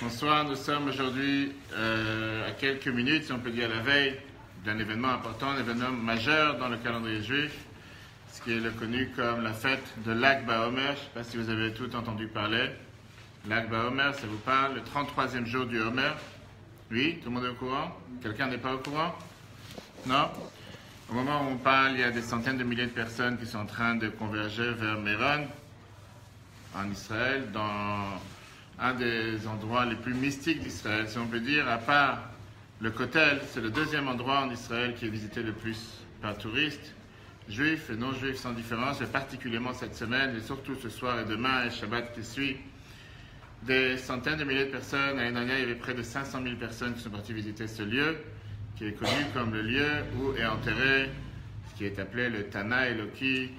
Bonsoir, nous sommes aujourd'hui à quelques minutes, si on peut dire la veille, d'un événement important, un événement majeur dans le calendrier juif, ce qui est connu comme la fête de Lag BaOmer. Je ne sais pas si vous avez tout entendu parler. Lag BaOmer, ça vous parle, le 33e jour du Homer. Oui, tout le monde est au courant? Quelqu'un n'est pas au courant? Non? Au moment où on parle, il y a des centaines de milliers de personnes qui sont en train de converger vers Méron, en Israël, dans un des endroits les plus mystiques d'Israël, si on peut dire, à part le Kotel. C'est le deuxième endroit en Israël qui est visité le plus par touristes, juifs et non-juifs sans différence, et particulièrement cette semaine, et surtout ce soir et demain, et Shabbat qui suit. Des centaines de milliers de personnes. L'année dernière, il y avait près de 500 000 personnes qui sont parties visiter ce lieu, qui est connu comme le lieu où est enterré ce qui est appelé le Tana Eloki,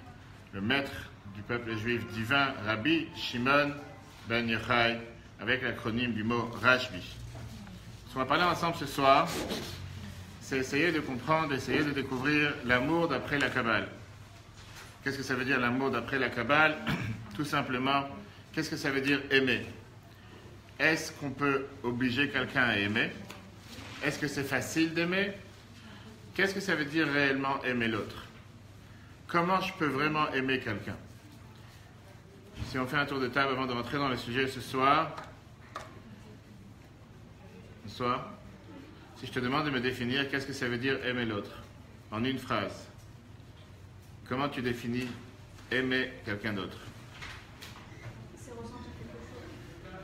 le maître du peuple juif divin, Rabbi Shimon Ben Yochai, avec l'acronyme du mot Rashbi. Ce qu'on va parler ensemble ce soir, c'est essayer de comprendre, essayer de découvrir l'amour d'après la Kabbale. Qu'est-ce que ça veut dire l'amour d'après la Kabbale? Tout simplement, qu'est-ce que ça veut dire aimer? Est-ce qu'on peut obliger quelqu'un à aimer? Est-ce que c'est facile d'aimer? Qu'est-ce que ça veut dire réellement aimer l'autre? Comment je peux vraiment aimer quelqu'un? Si on fait un tour de table avant de rentrer dans le sujet ce soir. Si je te demande de me définir qu'est-ce que ça veut dire aimer l'autre, en une phrase, comment tu définis aimer quelqu'un d'autre? C'est ressentir quelque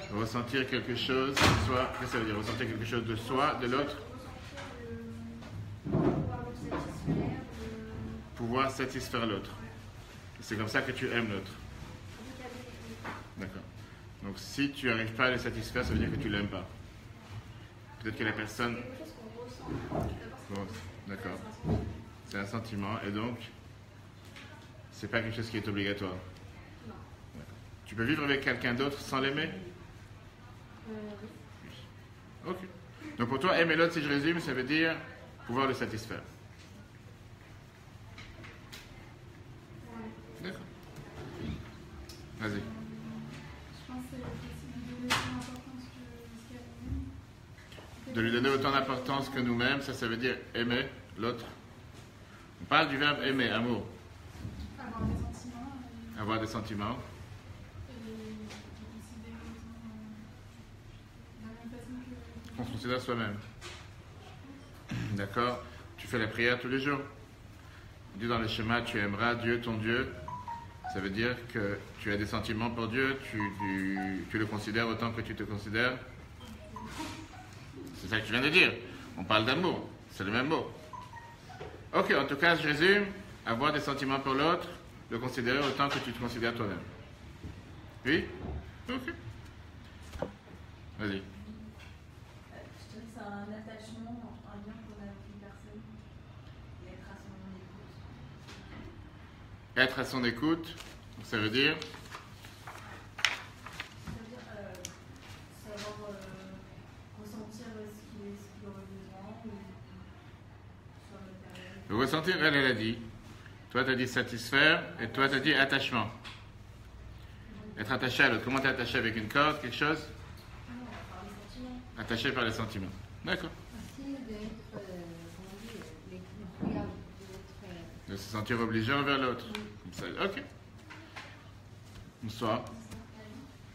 chose. Ressentir quelque chose, soit, qu'est-ce que ça veut dire? Ressentir quelque chose de soi, de l'autre? Pouvoir satisfaire l'autre. C'est comme ça que tu aimes l'autre. D'accord. Donc si tu n'arrives pas à le satisfaire, ça veut dire que tu ne l'aimes pas. Peut-être que la personne... Bon, d'accord. C'est un sentiment et donc c'est pas quelque chose qui est obligatoire. Non. Tu peux vivre avec quelqu'un d'autre sans l'aimer? Oui. Ok. Donc pour toi, aimer l'autre, si je résume, ça veut dire pouvoir le satisfaire. D'accord. Vas-y. Je pense que c'est De lui donner autant d'importance que nous-mêmes, ça veut dire aimer l'autre. On parle du verbe aimer, amour. avoir des sentiments. Avoir des sentiments. Et considérer de la même façon que... On se considère soi-même. D'accord? Tu fais la prière tous les jours. On dit dans le schéma, tu aimeras Dieu, ton Dieu. Ça veut dire que tu as des sentiments pour Dieu, tu le considères autant que tu te considères. C'est ça que tu viens de dire. On parle d'amour. C'est le même mot. Ok, en tout cas, je résume. Avoir des sentiments pour l'autre, le considérer autant que tu te considères toi-même. Oui? Ok. Vas-y. Je dirais que c'est un attachement, un lien qu'on a avec une personne et être à son écoute. Être à son écoute, ça veut dire C'est-à-dire savoir ressentir ce qu'il aurait besoin ou sur le matériel. le ressentir, elle a dit. Toi, tu as dit satisfaire et toi, tu as dit attachement. Être attaché à l'autre. Comment tu es attaché avec une corde, quelque chose? Non, par les sentiments. Attaché par les sentiments. D'accord. Aussi d'être, comment on dit, d'être De se sentir obligé envers l'autre. Comme ça. Ok. Bonsoir.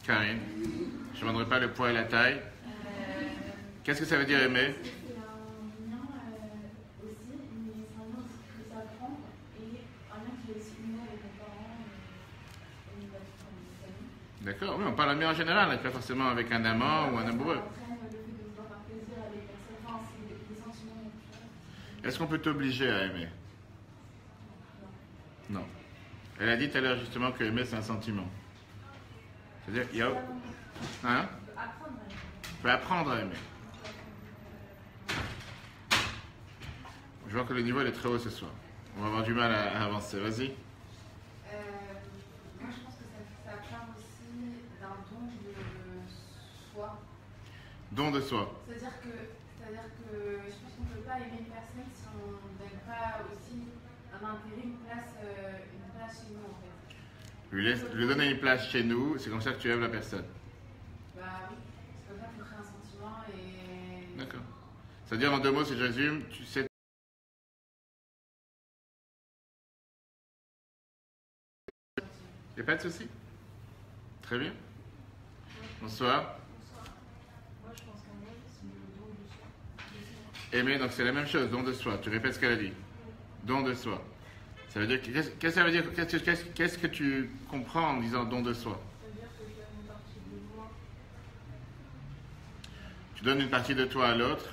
Karine. Je ne demanderai pas le poids et la taille. Qu'est-ce que ça veut dire aimer? C'est un lien aussi, mais c'est un lien aussi qu'il faut s'apprendre et un lien qui est aussi uni avec les parents et les familles. D'accord. Oui, on parle d'amour en général, pas forcément avec un amant ou un amoureux. Après, le fait de vouloir faire plaisir à des personnes, enfin, c'est des sentiments naturels. Est-ce qu'on peut t'obliger à aimer? Non. Elle a dit tout à l'heure justement que aimer, c'est un sentiment. C'est-à-dire qu'il y a... Hein? Apprendre à aimer. On peut apprendre à aimer. Je vois que le niveau il est très haut ce soir. On va avoir du mal à avancer. Vas-y. Moi, je pense que ça part aussi d'un don de soi. Don de soi. C'est-à-dire que je pense qu'on ne peut pas aimer une personne si on ne donne pas aussi un intérêt, une place chez nous, en fait. Lui donner une place chez nous, c'est comme ça que tu aimes la personne. Bah oui, c'est comme pas, il faut créer un sentiment et. D'accord. C'est-à-dire, en 2 mots, si je résume, tu sais. Il n'y a pas de souci? Très bien. Bonsoir. Moi, je pense qu'un aide, c'est le don de soi. Aimer, donc c'est la même chose, don de soi. Tu répètes ce qu'elle a dit. Don de soi. Ça veut dire, qu'est-ce que ça veut dire? Qu'est-ce que tu comprends en disant don de soi? Ça veut dire que je donne une partie de moi. Tu donnes une partie de toi à l'autre,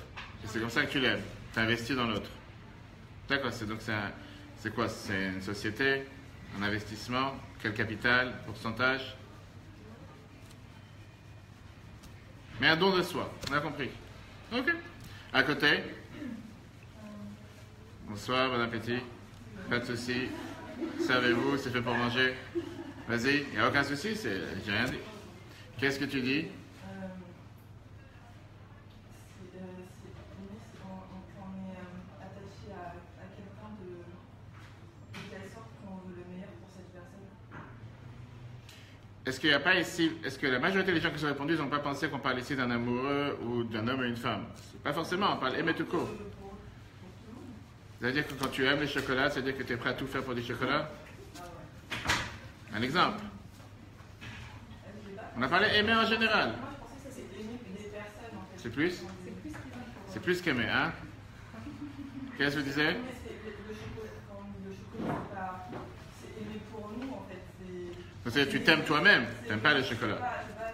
et c'est comme ça que tu l'aimes. Tu investis dans l'autre. D'accord, c'est quoi? C'est une société, un investissement, quel capital, pourcentage? Mais un don de soi, on a compris. Ok. À côté? Bonsoir, bon appétit. Pas de souci. Servez-vous, c'est fait pour manger. Vas-y, il n'y a aucun souci, j'ai rien dit. Qu'est-ce que tu dis? On est attaché à quelqu'un de telle sorte qu'on veut le meilleur pour cette personne. Est-ce qu'il n'y a pas ici, est-ce que la majorité des gens qui sont répondus n'ont pas pensé qu'on parle ici d'un amoureux ou d'un homme et une femme? Pas forcément, on parle aimer tout court. Ça veut dire que quand tu aimes les chocolats, ça veut dire que tu es prêt à tout faire pour des chocolats? Un exemple. On a parlé aimer en général. Moi, je pensais que ça c'est aimer des personnes en fait. C'est plus? C'est plus qu'aimer, hein? Qu'est-ce que tu disais? Mais c'est le chocolat, c'est aimer pour nous en fait. C'est-à-dire que tu t'aimes toi-même, tu n'aimes pas le chocolat. C'est pas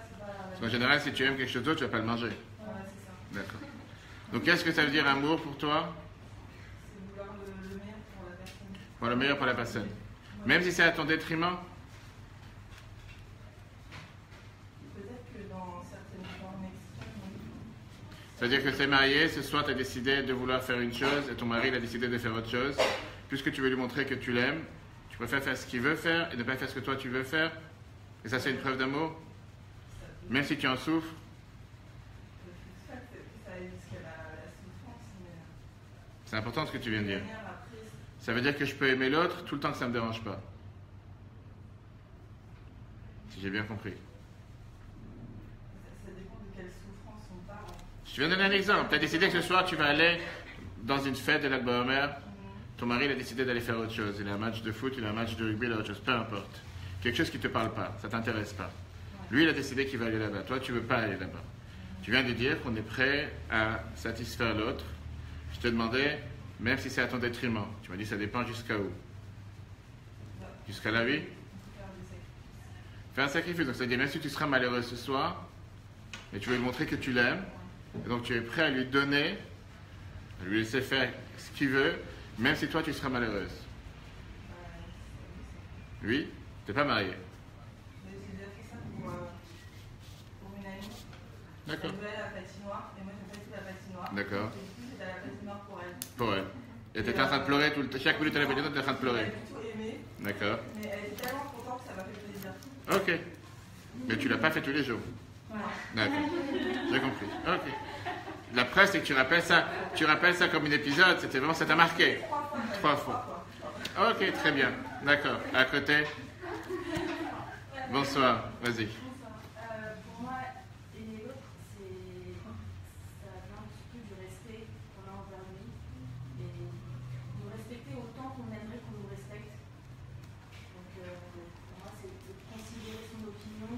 Parce qu'en général, si tu aimes quelque chose d'autre, tu ne vas pas le manger. ouais, c'est ça. D'accord. Donc qu'est-ce que ça veut dire amour pour toi? C'est vouloir le meilleur pour la personne. Pour le meilleur pour la personne. Même si c'est à ton détriment? Peut-être que dans certaines formes extrêmes, C'est-à-dire que tu es marié, ce soir tu as décidé de vouloir faire une chose et ton mari il a décidé de faire autre chose. Puisque tu veux lui montrer que tu l'aimes, tu préfères faire ce qu'il veut faire et ne pas faire ce que toi tu veux faire. Et ça c'est une preuve d'amour? Même si tu en souffres? je sais pas que ça évite la souffrance, mais C'est important ce que tu viens de dire. derrière, après, Ça veut dire que je peux aimer l'autre tout le temps que ça ne me dérange pas. Si j'ai bien compris. ça dépend de quelle souffrance on parle. Je viens de donner un exemple. Tu as décidé que ce soir tu vas aller dans une fête de Lac Baomer. Ton mari il a décidé d'aller faire autre chose. Il a un match de foot, il a un match de rugby, il a autre chose, peu importe. Quelque chose qui ne te parle pas, ça ne t'intéresse pas. Lui il a décidé qu'il va aller là-bas. Toi tu ne veux pas aller là-bas. Tu viens de dire qu'on est prêt à satisfaire l'autre. Je te demandais, même si c'est à ton détriment. Tu m'as dit ça dépend jusqu'à où? Jusqu'à la vie? Faire un sacrifice. Donc c'est-à-dire même si tu seras malheureux ce soir, mais tu veux lui montrer que tu l'aimes, et donc tu es prêt à lui donner, à lui laisser faire ce qu'il veut, même si toi tu seras malheureuse. Oui? Tu n'es pas marié. J'ai déjà fait ça pour une amie. D'accord. Elle voulait aller à la patinoire et moi j'ai pas été à la patinoire. D'accord. Et du coup j'étais à la patinoire pour elle. Pour elle. Et tu étais en train de pleurer tout le temps. Chaque minute à la patinoire, tu étais en train de Elle pleurer. a plutôt aimé, D'accord. mais elle était tellement contente que ça m'a fait plaisir. Ok. Mais tu l'as pas fait tous les jours. D'accord. J'ai compris. Ok. La preuve, c'est que tu rappelles ça comme un épisode. C'était vraiment, ça t'a marqué. 3 fois. Ok, très bien. D'accord. À côté. Bonsoir. Vas-y. Pour moi, aimer l'autre, ça vient un petit peu du respect qu'on a envers lui. Et nous respecter autant qu'on aimerait qu'on nous respecte. Donc, pour moi, c'est de considérer son opinion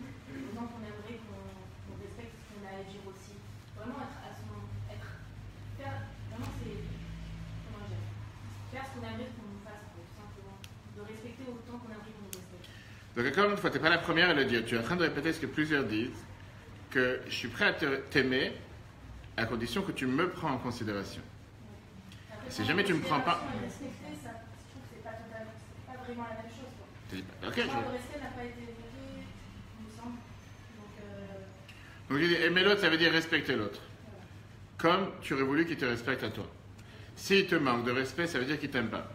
autant qu'on aimerait qu'on respecte ce qu'on a à dire aussi. Vraiment faire ce qu'on aimerait qu'on nous fasse, tout simplement. De respecter autant qu'on aimerait qu'on nous respecte. Donc encore une fois, tu n'es pas la première à le dire. Tu es en train de répéter ce que plusieurs disent, que je suis prêt à t'aimer à condition que tu me prends en considération. Si jamais tu me prends pas... Respecter, ça, je trouve que c'est pas vraiment la même chose. Quoi. Ok, Le respect n'a pas été évoqué, il me semble. Donc je dis, aimer l'autre, ça veut dire respecter l'autre. Comme tu aurais voulu qu'il te respecte à toi. S'il te manque de respect, ça veut dire qu'il ne t'aime pas.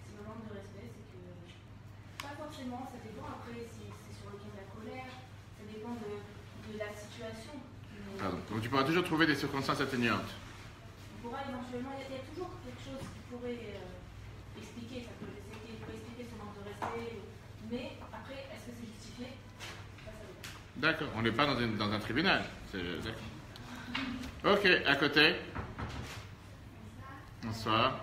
Si le manque de respect, c'est que. Pas forcément, ça dépend après si c'est sur le ton de la colère, ça dépend de la situation. Mais Pardon. Donc tu pourras toujours trouver des circonstances atténuantes. on pourra éventuellement. Il y a toujours quelque chose qui pourrait expliquer, ça peut expliquer son manque de respect. Mais après, est-ce que c'est justifié? Ça dépend. D'accord, on n'est pas dans un tribunal. D'accord. Ok, à côté. Bonsoir.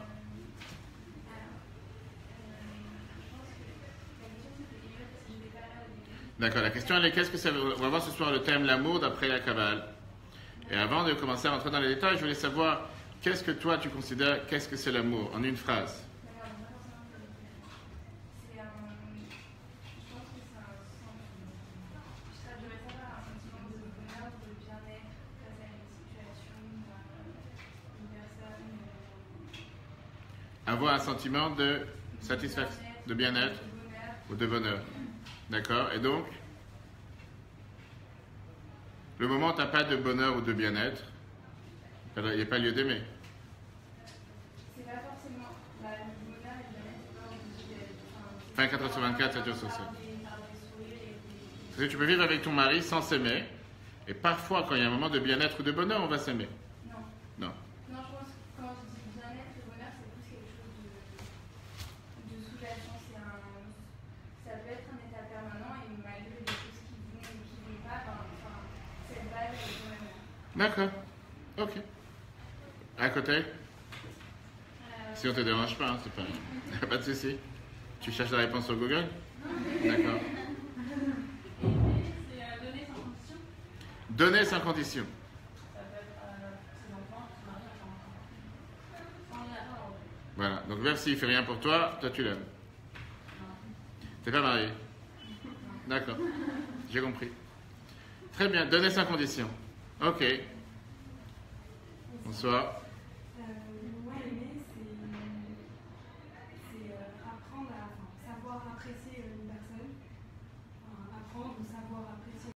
D'accord, la question elle est qu'est-ce que ça veut. On va voir ce soir le thème l'amour d'après la Kabbale. Et avant de commencer à rentrer dans les détails, je voulais savoir qu'est-ce que toi tu considères, qu'est-ce que c'est l'amour, en une phrase. Avoir un sentiment de satisfaction, de bien-être ou de bonheur. D'accord. Et donc, le moment où tu n'as pas de bonheur ou de bien-être, il n'y a pas lieu d'aimer. C'est pas forcément le bonheur et le bien-être. Fin 84, c'est social. Parce que tu peux vivre avec ton mari sans s'aimer, et parfois, quand il y a un moment de bien-être ou de bonheur, on va s'aimer. Non. Non. Non, je pense que quand je dis bien-être et bonheur, c'est plus quelque chose de soulagement. Ça peut être un état permanent et malgré les choses qui vont pas, cette base est quand même là. D'accord. Ok. À côté. Si on te dérange pas, hein, c'est pas... pas de souci. Tu cherches la réponse sur Google? D'accord. C'est donner sans condition. Donner sans condition. Ça peut être ses enfants, son mari, sans attendre. Voilà. Donc même s'il fait rien pour toi, toi tu l'aimes. T'es pas marié? D'accord. J'ai compris. Très bien. Donner sans condition. Ok. Bonsoir. Moi, aimer, c'est apprendre à savoir apprécier une personne, apprendre ou savoir apprécier.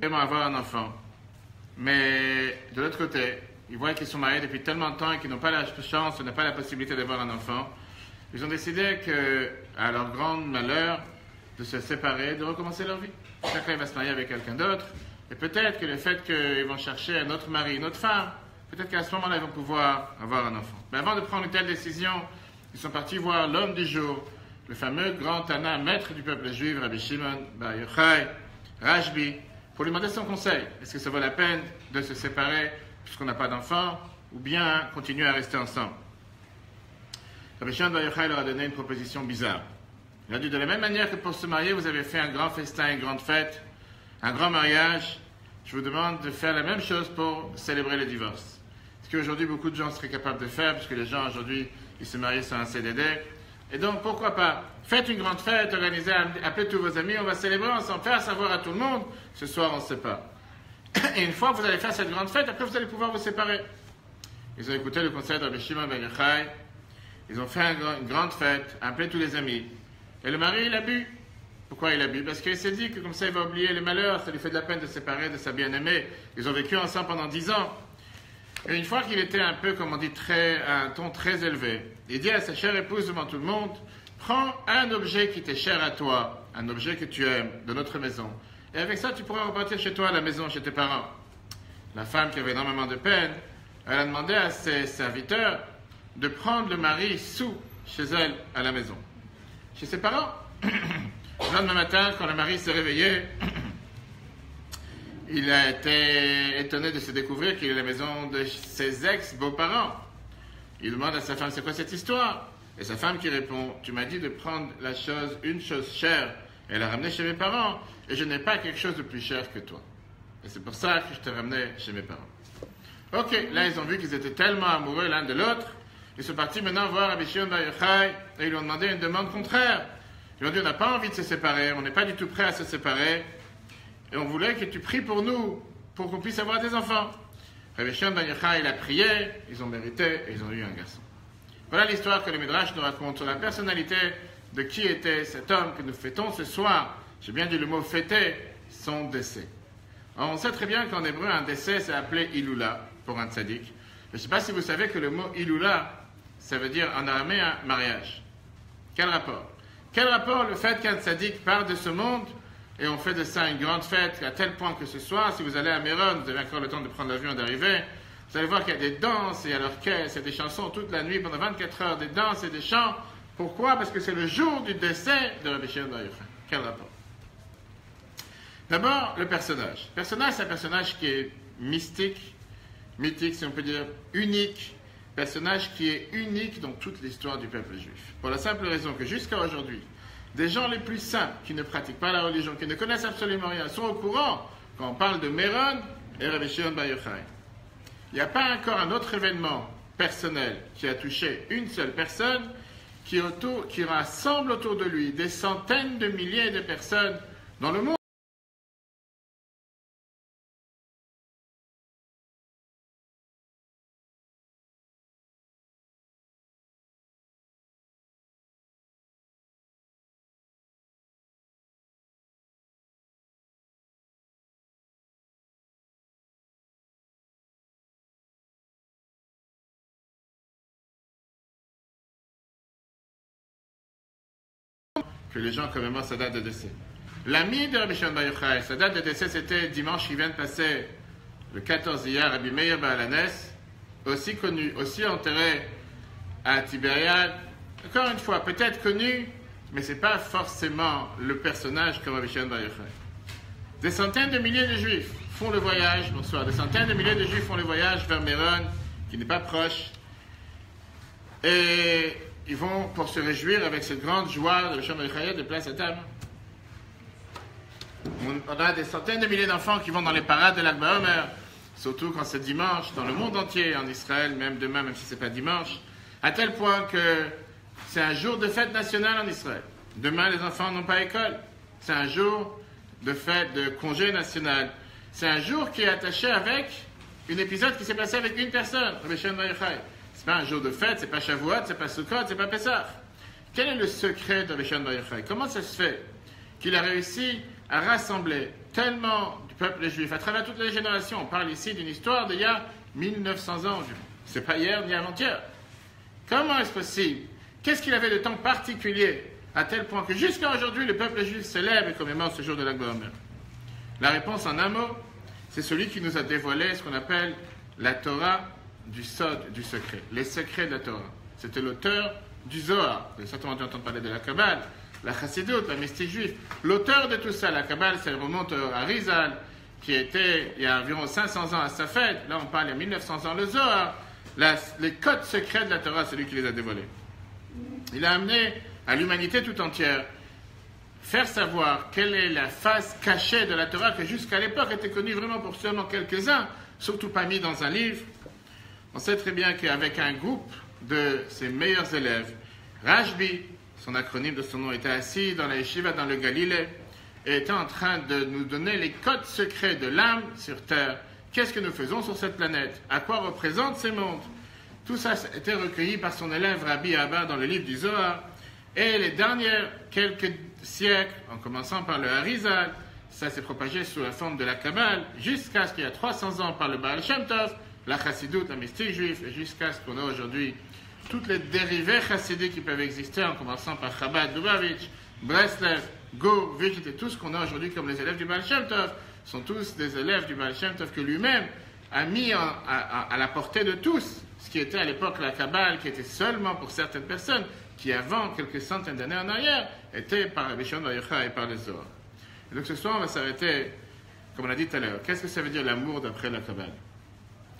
Vraiment avoir un enfant. Mais de l'autre côté, ils voient qu'ils sont mariés depuis tellement de temps et qu'ils n'ont pas la chance, n'ont pas la possibilité d'avoir un enfant. Ils ont décidé que, à leur grand malheur, de se séparer, de recommencer leur vie. Chacun va se marier avec quelqu'un d'autre. Et peut-être que le fait qu'ils vont chercher un autre mari, une autre femme, peut-être qu'à ce moment-là, ils vont pouvoir avoir un enfant. Mais avant de prendre une telle décision, ils sont partis voir l'homme du jour, le fameux grand Tana, maître du peuple juif, Rabbi Shimon Bar Yochai, Rashbi, pour lui demander son conseil. Est-ce que ça vaut la peine de se séparer puisqu'on n'a pas d'enfant, ou bien continuer à rester ensemble? Rabbi Shimon Bar Yochai leur a donné une proposition bizarre. Il a dit, de la même manière que pour se marier, vous avez fait un grand festin, une grande fête, un grand mariage, je vous demande de faire la même chose pour célébrer le divorce. Ce qu'aujourd'hui beaucoup de gens seraient capables de faire, puisque les gens aujourd'hui, ils se marient sur un CDD. Et donc, pourquoi pas? Faites une grande fête, organisez, appelez tous vos amis, on va célébrer ensemble, faire savoir à tout le monde, ce soir on ne sait pas. Et une fois que vous allez faire cette grande fête, après vous allez pouvoir vous séparer. Ils ont écouté le conseil de Rabbi Shimon Bar Yochai, ils ont fait une grande fête, appelé tous les amis. Et le mari, il a bu. Pourquoi il a bu? Parce qu'il s'est dit que comme ça il va oublier les malheurs, ça lui fait de la peine de se séparer de sa bien-aimée. Ils ont vécu ensemble pendant 10 ans. Et une fois qu'il était un peu, comme on dit, à un ton très élevé, il dit à sa chère épouse devant tout le monde, prends un objet qui t'est cher à toi, un objet que tu aimes, de notre maison. Et avec ça, tu pourras repartir chez toi, à la maison, chez tes parents. La femme qui avait énormément de peine, elle a demandé à ses serviteurs de prendre le mari sous chez elle, à la maison. Chez ses parents. Le lendemain matin, quand le mari s'est réveillé, il a été étonné de se découvrir qu'il est à la maison de ses ex-beaux-parents. Il demande à sa femme, c'est quoi cette histoire? Et sa femme qui répond, tu m'as dit de prendre une chose chère Elle l'a ramené chez mes parents, et je n'ai pas quelque chose de plus cher que toi. Et c'est pour ça que je t'ai ramené chez mes parents. Ok, là ils ont vu qu'ils étaient tellement amoureux l'un de l'autre, ils sont partis maintenant voir Rabbi Shimon Bar Yochai, et ils lui ont demandé une demande contraire. Ils lui ont dit, on n'a pas envie de se séparer, on n'est pas du tout prêt à se séparer, et on voulait que tu pries pour nous, pour qu'on puisse avoir des enfants. Rabbi Shimon Bar Yochai, il a prié, ils ont mérité, et ils ont eu un garçon. Voilà l'histoire que le Midrash nous raconte sur la personnalité de qui était cet homme que nous fêtons ce soir. J'ai bien dit le mot fêter, son décès. Alors, on sait très bien qu'en hébreu, un décès, c'est appelé Iloula, pour un tzaddik. Je ne sais pas si vous savez que le mot Iloula, ça veut dire en araméen mariage. Quel rapport? Quel rapport le fait qu'un tzaddik part de ce monde et on fait de ça une grande fête, à tel point que ce soir, si vous allez à Méron, vous avez encore le temps de prendre l'avion et d'arriver, vous allez voir qu'il y a des danses et à l'orchestre et des chansons toute la nuit, pendant 24 heures, des danses et des chants. Pourquoi? Parce que c'est le jour du décès de Rabbi Shimon Bar Yochai. Quel rapport? D'abord, le personnage. Le personnage, c'est un personnage qui est mystique, mythique, si on peut dire, unique. Personnage qui est unique dans toute l'histoire du peuple juif. Pour la simple raison que jusqu'à aujourd'hui, des gens les plus simples, qui ne pratiquent pas la religion, qui ne connaissent absolument rien, sont au courant quand on parle de Méron et Rabbi Shimon Bar Yochai. Il n'y a pas encore un autre événement personnel qui a touché une seule personne qui rassemble autour de lui des centaines de milliers de personnes dans le monde. Que les gens commémorent sa date de décès. L'ami de Rabbi Shimon Bar Yochai, sa date de décès, c'était dimanche qui vient de passer, le 14 hier, Rabbi Meir Baal Hanes, aussi connu, aussi enterré à Tibériade. Encore une fois, peut-être connu, mais ce n'est pas forcément le personnage comme Rabbi Shimon Bar Yochai. Des centaines de milliers de juifs font le voyage, bonsoir, des centaines de milliers de juifs font le voyage vers Méron, qui n'est pas proche, et ils vont pour se réjouir avec cette grande joie de Rabbi Shimon Bar Yochai de place à table. On a des centaines de milliers d'enfants qui vont dans les parades de Lag BaOmer, surtout quand c'est dimanche, dans le monde entier, en Israël, même demain, même si ce n'est pas dimanche, à tel point que c'est un jour de fête nationale en Israël. Demain, les enfants n'ont pas école. C'est un jour de fête, de congé national. C'est un jour qui est attaché avec un épisode qui s'est passé avec une personne, Rabbi Shimon Bar Yochai. Ce n'est pas un jour de fête, ce n'est pas Shavuot, ce n'est pas Sukkot, ce n'est pas Pessah. Quel est le secret de Rabbi Shimon Bar Yochai? Comment ça se fait qu'il a réussi à rassembler tellement du peuple juif à travers toutes les générations? On parle ici d'une histoire d'il y a 1900 ans environ. Ce n'est pas hier ni avant-hier. Comment est-ce possible? Qu'est-ce qu'il avait de temps particulier à tel point que jusqu'à aujourd'hui le peuple juif célèbre et commémore ce jour de Lag BaOmer? La réponse en un mot, c'est celui qui nous a dévoilé ce qu'on appelle la Torah du Sod, du secret, les secrets de la Torah. C'était l'auteur du Zohar. Vous avez certainement dû entendre parler de la Kabbale, la Chassidut, la mystique juive. L'auteur de tout ça, la Kabbale, ça remonte à Rizal, qui était il y a environ 500 ans à sa fête. Là, on parle il y a 1900 ans. Le Zohar, les codes secrets de la Torah, c'est lui qui les a dévoilés. Il a amené à l'humanité tout entière faire savoir quelle est la face cachée de la Torah que jusqu'à l'époque était connue vraiment pour seulement quelques-uns, surtout pas mis dans un livre. On sait très bien qu'avec un groupe de ses meilleurs élèves, Rashbi, son acronyme de son nom, était assis dans la yeshiva dans le Galilée et était en train de nous donner les codes secrets de l'âme sur Terre. Qu'est-ce que nous faisons sur cette planète? À quoi représentent ces mondes? Tout ça a été recueilli par son élève Rabbi Abba dans le livre du Zohar. Et les derniers quelques siècles, en commençant par le Harizal, ça s'est propagé sous la forme de la Kabbale, jusqu'à ce qu'il y a 300 ans par le Baal Shem Tov, la Chassidut, la mystique juive, et jusqu'à ce qu'on a aujourd'hui toutes les dérivés chassidiques qui peuvent exister, en commençant par Chabad, Lubavitch, Breslev, Go, Vichit, et tout ce qu'on a aujourd'hui comme les élèves du Baal Shem Tov, sont tous des élèves du Baal Shem Tov que lui-même a mis à la portée de tous, ce qui était à l'époque la Kabbale, qui était seulement pour certaines personnes, qui avant quelques centaines d'années en arrière, était par Rabbi Shimon Bar Yochai et par les Zohar. Et donc ce soir, on va s'arrêter, comme on a dit tout à l'heure, qu'est-ce que ça veut dire l'amour d'après la Kabbale?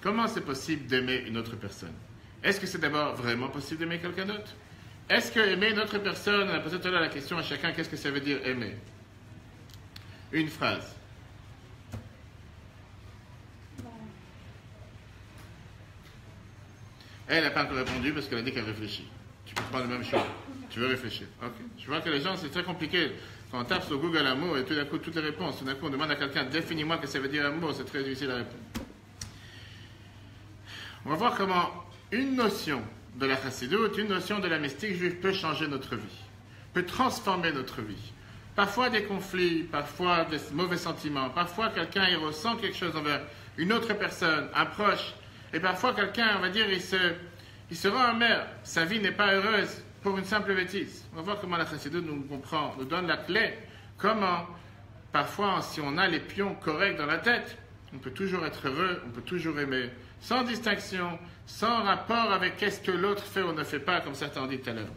Comment c'est possible d'aimer une autre personne? Est-ce que c'est d'abord vraiment possible d'aimer quelqu'un d'autre? Est-ce que aimer une autre personne, on a posé tout à l'heure la question à chacun, qu'est-ce que ça veut dire aimer? une phrase. Elle n'a pas encore répondu parce qu'elle a dit qu'elle réfléchit. Tu peux prendre le même choix. Tu veux réfléchir. Ok. Je vois que les gens, c'est très compliqué. Quand on tape sur Google amour et tout d'un coup, toutes les réponses, tout d'un coup, on demande à quelqu'un, définis-moi ce que ça veut dire amour, c'est très difficile à répondre. On va voir comment une notion de la chassidoute, une notion de la mystique juive peut changer notre vie, peut transformer notre vie. Parfois des conflits, parfois des mauvais sentiments, parfois quelqu'un il ressent quelque chose envers une autre personne, un proche, et parfois quelqu'un, on va dire, il se rend amer, sa vie n'est pas heureuse pour une simple bêtise. On va voir comment la chassidoute nous comprend, nous donne la clé, comment, parfois, si on a les pions corrects dans la tête, on peut toujours être heureux, on peut toujours aimer, sans distinction, sans rapport avec qu'est-ce que l'autre fait ou ne fait pas, comme certains ont dit tout à l'heure.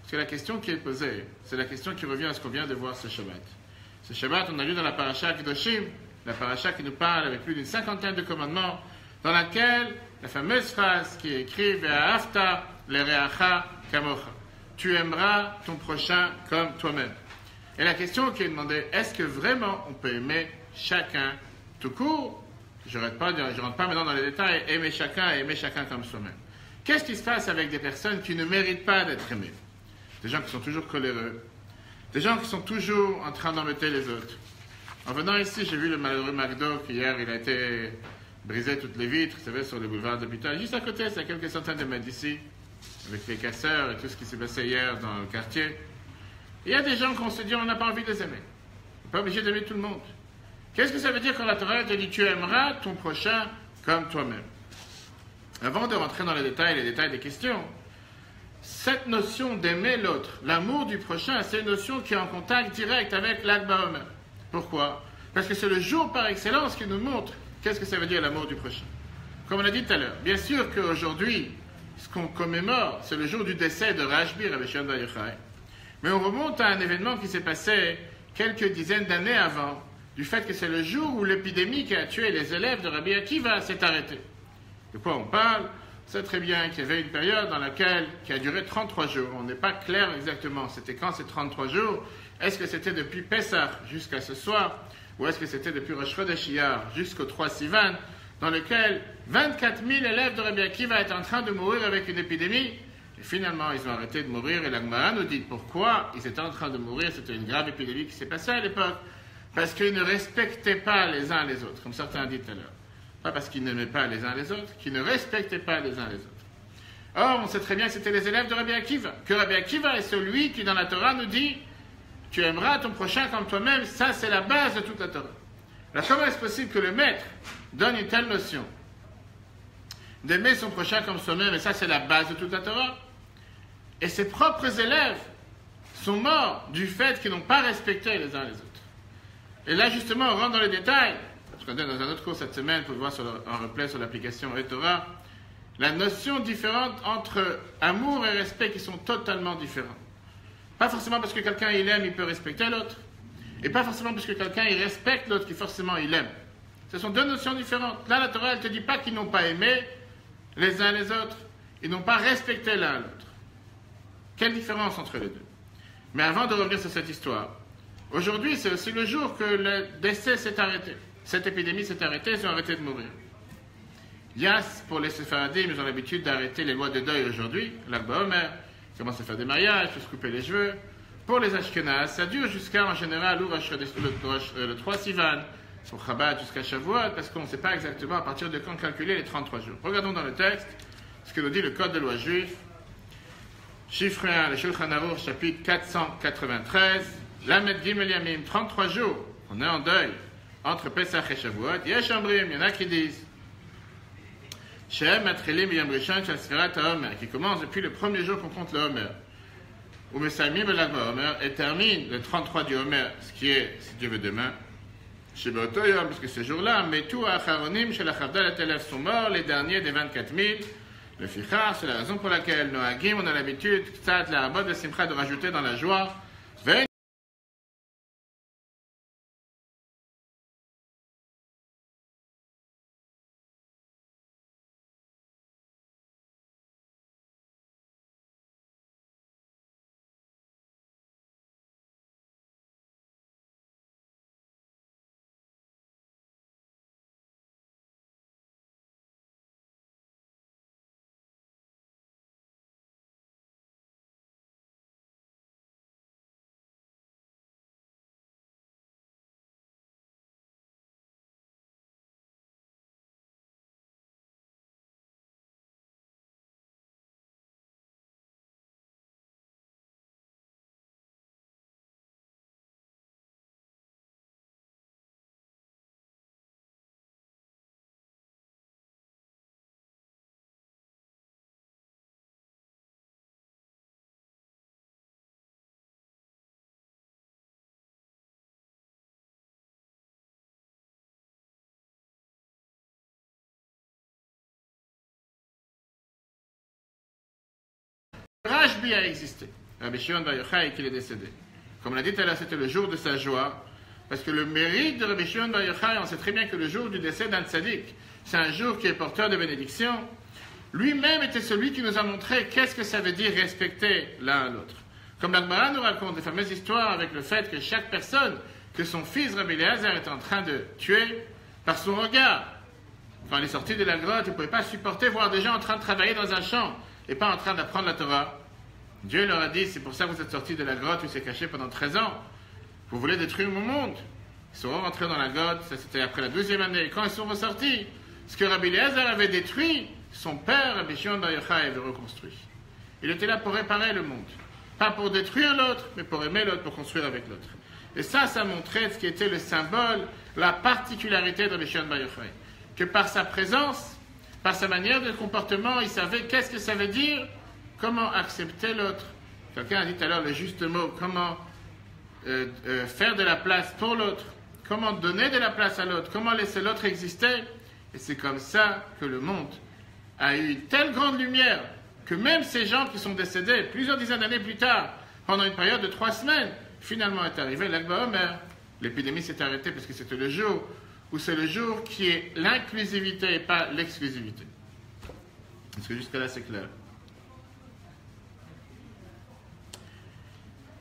Parce que la question qui est posée, c'est la question qui revient à ce qu'on vient de voir ce Shabbat. Ce Shabbat, on a lu dans la paracha Kedoshim, la paracha qui nous parle avec plus d'une cinquantaine de commandements, dans laquelle la fameuse phrase qui est écrite Ve'ahavta lereacha kamocha. Tu aimeras ton prochain comme toi-même. Et la question qui est demandée, est-ce que vraiment on peut aimer chacun tout court? Je ne rentre pas maintenant dans les détails, aimer chacun comme soi-même. Qu'est-ce qui se passe avec des personnes qui ne méritent pas d'être aimées? Des gens qui sont toujours coléreux, des gens qui sont toujours en train d'embêter les autres. En venant ici, j'ai vu le malheureux McDo qui hier, il a été brisé toutes les vitres, vous savez, sur le boulevard d'Hôpital. Juste à côté, c'est à quelques centaines de mètres d'ici, avec les casseurs et tout ce qui s'est passé hier dans le quartier. Il y a des gens qu'on se dit, on n'a pas envie de les aimer. On n'est pas obligé d'aimer tout le monde. Qu'est-ce que ça veut dire quand la Torah te dit, tu aimeras ton prochain comme toi-même? Avant de rentrer dans les détails des questions, cette notion d'aimer l'autre, l'amour du prochain, c'est une notion qui est en contact direct avec l'Ag BaOmer. Pourquoi? Parce que c'est le jour par excellence qui nous montre qu'est-ce que ça veut dire l'amour du prochain. Comme on a dit tout à l'heure, bien sûr qu'aujourd'hui, ce qu'on commémore, c'est le jour du décès de Rashbi, Rabbi Shimon Bar Yochai. Mais on remonte à un événement qui s'est passé quelques dizaines d'années avant, du fait que c'est le jour où l'épidémie qui a tué les élèves de Rabbi Akiva s'est arrêtée. De quoi on parle? C'est très bien qu'il y avait une période qui a duré 33 jours. On n'est pas clair exactement. C'était quand ces 33 jours? Est-ce que c'était depuis Pessah jusqu'à ce soir? Ou est-ce que c'était depuis Rosh Chodesh Iyar jusqu'au 3 Sivan, dans lequel 24 000 élèves de Rabbi Akiva étaient en train de mourir avec une épidémie? Et finalement, ils ont arrêté de mourir. Et la Gemara nous dit pourquoi ils étaient en train de mourir. C'était une grave épidémie qui s'est passée à l'époque. Parce qu'ils ne respectaient pas les uns les autres, comme certains ont dit tout à l'heure. Pas parce qu'ils n'aimaient pas les uns les autres, qu'ils ne respectaient pas les uns les autres. Or, on sait très bien que c'était les élèves de Rabbi Akiva. Que Rabbi Akiva est celui qui, dans la Torah, nous dit « Tu aimeras ton prochain comme toi-même ». Ça, c'est la base de toute la Torah. Alors, comment est-ce possible que le maître donne une telle notion d'aimer son prochain comme soi-même, et ça, c'est la base de toute la Torah? Et ses propres élèves sont morts du fait qu'ils n'ont pas respecté les uns les autres. Et là, justement, on rentre dans les détails. Je connais dans un autre cours cette semaine, pour voir en replay sur l'application eTorah, la notion différente entre amour et respect qui sont totalement différents. Pas forcément parce que quelqu'un il aime, il peut respecter l'autre. Et pas forcément parce que quelqu'un il respecte l'autre, qui forcément il aime. Ce sont deux notions différentes. Là, la Torah, elle ne te dit pas qu'ils n'ont pas aimé les uns les autres. Ils n'ont pas respecté l'un l'autre. Quelle différence entre les deux? Mais avant de revenir sur cette histoire, aujourd'hui, c'est aussi le jour que le décès s'est arrêté. Cette épidémie s'est arrêtée, ils ont arrêté de mourir. Yas, pour les Séfaradim, ils ont l'habitude d'arrêter les lois de deuil aujourd'hui. L'Ag BaOmer, ils commencent à faire des mariages, à se couper les cheveux. Pour les Ashkenaz, ça dure jusqu'à, en général, le 3 Sivan, pour Chabad jusqu'à Shavuot, parce qu'on ne sait pas exactement à partir de quand calculer les 33 jours. Regardons dans le texte ce que nous dit le Code de loi juif. Chiffre 1, le Shulchan Aruch, chapitre 493. Lamed Gimel Yamim, 33 jours. On est en deuil. Entre Pesach et Shavuot, Yesh Omrim, il y en a qui disent Shehem Matchilim Yom Rishon Shel Sfirat HaOmer, qui commence depuis le premier jour qu'on compte le Homer. Ou Mesaimim Belag HaOmer, et termine le 33 du Homer, ce qui est, si Dieu veut demain, Shebeoto Yom, puisque ce jour-là, Metu Acharonim Shel Achavdalat Elef sont morts, les derniers des 24 000. Le Fichar, c'est la raison pour laquelle Noagim, on a l'habitude, Ktsat la Rabot de Simcha, de rajouter dans la joie, Rashbi a existé. Rabbi Shimon Bar Yochai qu'il est décédé. Comme on l'a dit tout à l'heure, c'était le jour de sa joie. Parce que le mérite de Rabbi Shimon Bar Yochai, on sait très bien que le jour du décès d'un tzaddik, c'est un jour qui est porteur de bénédiction. Lui-même était celui qui nous a montré qu'est-ce que ça veut dire respecter l'un à l'autre. Comme la Gemara nous raconte des fameuses histoires avec le fait que chaque personne que son fils Rabbi Eliezer était en train de tuer par son regard. Quand il est sorti de la grotte, il ne pouvait pas supporter voir des gens en train de travailler dans un champ et pas en train d'apprendre la Torah. Dieu leur a dit, c'est pour ça que vous êtes sortis de la grotte où il s'est caché pendant 13 ans. Vous voulez détruire mon monde. Ils sont rentrés dans la grotte, ça c'était après la 12e année. Et quand ils sont ressortis, ce que Rabbi Eliezer avait détruit, son père, Rabbi Shimon Bar Yochai, avait reconstruit. Il était là pour réparer le monde. Pas pour détruire l'autre, mais pour aimer l'autre, pour construire avec l'autre. Et ça montrait ce qui était le symbole, la particularité de Rabbi Shimon Bar Yochai. Que par sa présence, par sa manière de comportement, il savait qu'est-ce que ça veut dire, comment accepter l'autre. Quelqu'un a dit tout à l'heure le juste mot, comment faire de la place pour l'autre, comment donner de la place à l'autre, comment laisser l'autre exister. Et c'est comme ça que le monde a eu une telle grande lumière que même ces gens qui sont décédés plusieurs dizaines d'années plus tard, pendant une période de 3 semaines, finalement est arrivé l'Ag BaOmer. L'épidémie s'est arrêtée parce que c'était le jour où c'est le jour qui est l'inclusivité et pas l'exclusivité. Est-ce que jusqu'à là c'est clair?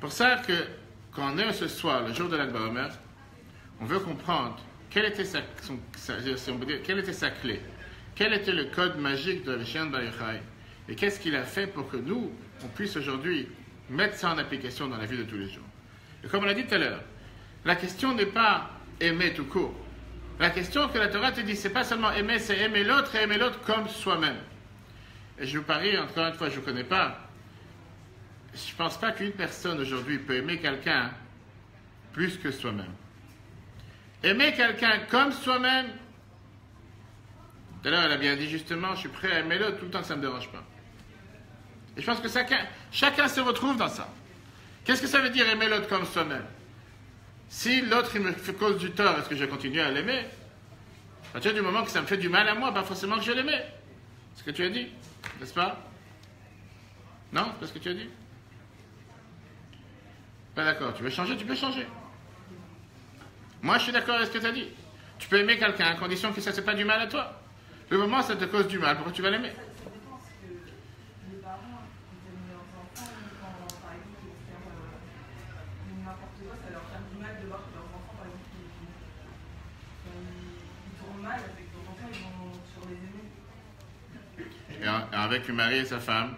Pour ça que quand on est ce soir, le jour de l'Ag BaOmer, on veut comprendre quelle était sa clé, quel était le code magique de Rabbi Shimon Bar Yochai, et qu'est-ce qu'il a fait pour que nous, on puisse aujourd'hui mettre ça en application dans la vie de tous les jours. Et comme on l'a dit tout à l'heure, la question n'est pas aimer tout court. La question que la Torah te dit, c'est pas seulement aimer, c'est aimer l'autre et aimer l'autre comme soi-même. Et je vous parie, encore une fois, je ne connais pas. Je ne pense pas qu'une personne aujourd'hui peut aimer quelqu'un plus que soi-même. Aimer quelqu'un comme soi-même, tout à l'heure elle a bien dit justement, je suis prêt à aimer l'autre tout le temps que ça ne me dérange pas. Et je pense que chacun se retrouve dans ça. Qu'est-ce que ça veut dire aimer l'autre comme soi-même? Si l'autre il me cause du tort, est-ce que je vais continuer à l'aimer? À partir du moment que ça me fait du mal à moi, pas forcément que je vais l'aimer. C'est ce que tu as dit, n'est-ce pas? Non, c'est pas ce que tu as dit? Pas d'accord, tu veux changer, tu peux changer. Moi je suis d'accord avec ce que tu as dit. Tu peux aimer quelqu'un à condition que ça ne fait pas du mal à toi. Le moment où ça te cause du mal, pourquoi tu vas l'aimer? Ça dépend, parce que les parents, ils aiment leurs enfants, quand, par exemple, ils font n'importe quoi, ça leur fait du mal de voir que leurs enfants, par exemple, ils tournent mal, avec leurs enfants, ils vont toujours les aimer. Et avec le mari et sa femme?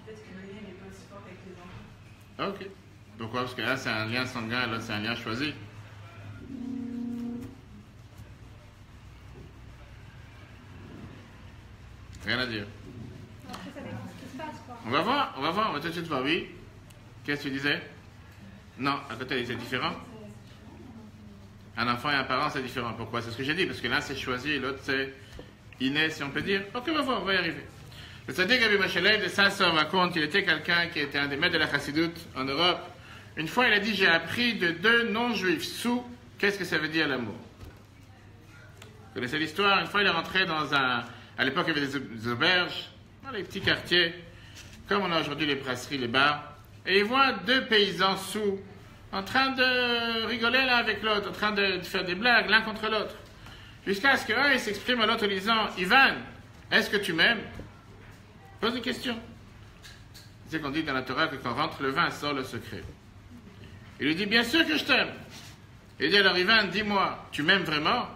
Peut-être que le lien n'est pas aussi fort avec les enfants. Ok. Pourquoi? Parce que là, c'est un lien sanguin, l'autre, c'est un lien choisi. Rien à dire. Après, ça dépend ce qui se passe, quoi. On va voir, on va tout de suite voir. Oui? Qu'est-ce que tu disais? Non, à côté, c'est différent. Un enfant et un parent, c'est différent. Pourquoi? C'est ce que j'ai dit, parce que l'un, c'est choisi et l'autre, c'est inné, si on peut dire. Ok, on va voir, on va y arriver. Le tzaddik Rabbi Moshe Leib de Sassor raconte qu'il était quelqu'un qui était un des maîtres de la chassidoute en Europe. Une fois, il a dit, j'ai appris de 2 non-juifs sous, qu'est-ce que ça veut dire l'amour? Vous connaissez l'histoire? Une fois, il est rentré dans un... À l'époque, il y avait des auberges, dans les petits quartiers, comme on a aujourd'hui les brasseries, les bars. Et il voit 2 paysans sous, en train de rigoler l'un avec l'autre, en train de faire des blagues l'un contre l'autre. Jusqu'à ce qu'un, il s'exprime à l'autre en disant, Ivan, est-ce que tu m'aimes? Pose une question. C'est qu'on dit dans la Torah que quand rentre le vin, sort le secret. Il lui dit, bien sûr que je t'aime. Il dit, alors Ivan, dis-moi, tu m'aimes vraiment?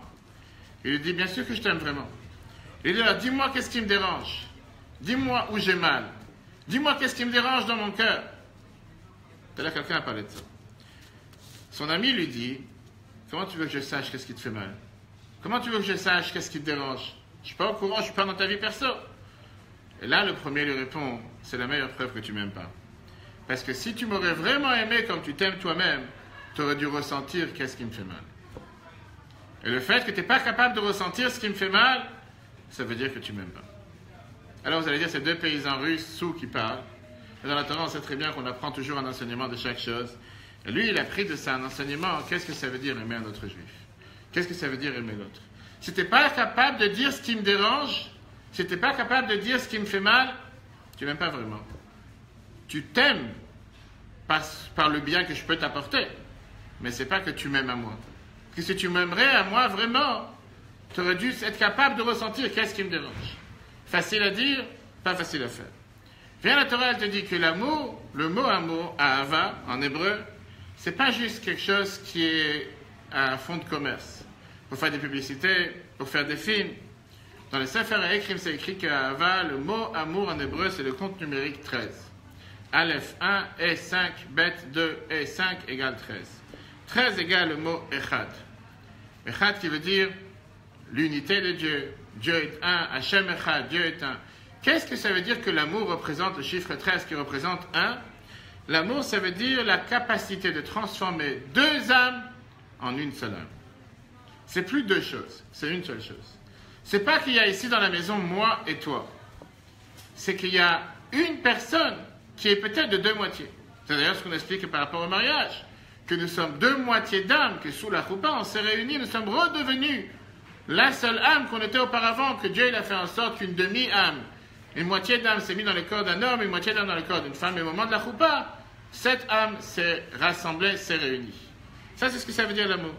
Il lui dit, bien sûr que je t'aime vraiment. Il dit, alors dis-moi qu'est-ce qui me dérange. Dis-moi où j'ai mal. Dis-moi qu'est-ce qui me dérange dans mon cœur. Tout à l'heure, quelqu'un a parlé de ça. Son ami lui dit, comment tu veux que je sache qu'est-ce qui te fait mal? Comment tu veux que je sache qu'est-ce qui te dérange? Je ne suis pas au courant, je ne suis pas dans ta vie perso. Et là, le premier lui répond, c'est la meilleure preuve que tu ne m'aimes pas. Parce que si tu m'aurais vraiment aimé comme tu t'aimes toi-même, tu aurais dû ressentir qu'est-ce qui me fait mal. Et le fait que tu n'es pas capable de ressentir ce qui me fait mal, ça veut dire que tu ne m'aimes pas. Alors vous allez dire, c'est 2 paysans russes sous qui parlent. Mais dans la Torah, on sait très bien qu'on apprend toujours un enseignement de chaque chose. Et lui, il a pris de ça un enseignement. Qu'est-ce que ça veut dire aimer un autre juif? Qu'est-ce que ça veut dire aimer l'autre? Si tu n'es pas capable de dire ce qui me dérange, Si tu n'es pas capable de dire ce qui me fait mal, tu ne m'aimes pas vraiment. Tu t'aimes par le bien que je peux t'apporter, mais ce n'est pas que tu m'aimes à moi. Parce que si tu m'aimerais à moi vraiment, tu aurais dû être capable de ressentir qu'est-ce qui me dérange. Facile à dire, pas facile à faire. Viens la Torah, elle te dit que l'amour, le mot amour, ahava, en hébreu, c'est pas juste quelque chose qui est un fonds de commerce. Pour faire des publicités, pour faire des films. Dans les Sefer HaEkrim, c'est écrit que ahava, le mot amour en hébreu, c'est le compte numérique 13. Aleph 1, et 5, bet 2, et 5 égale 13. 13 égale le mot echad. Echad qui veut dire l'unité de Dieu. Dieu est un, Hachem echad, Dieu est un. Qu'est-ce que ça veut dire que l'amour représente le chiffre 13 qui représente 1? L'amour, ça veut dire la capacité de transformer deux âmes en une seule âme. C'est plus deux choses, c'est une seule chose. C'est pas qu'il y a ici dans la maison moi et toi. C'est qu'il y a une personne qui est peut-être de deux moitiés. C'est d'ailleurs ce qu'on explique par rapport au mariage. Que nous sommes deux moitiés d'âme, que sous la choupa, on s'est réunis, nous sommes redevenus la seule âme qu'on était auparavant, que Dieu il a fait en sorte qu'une demi-âme, une moitié d'âme s'est mise dans le corps d'un homme, une moitié d'âme dans le corps d'une femme. Et au moment de la choupa, cette âme s'est rassemblée, s'est réunie. Ça, c'est ce que ça veut dire l'amour.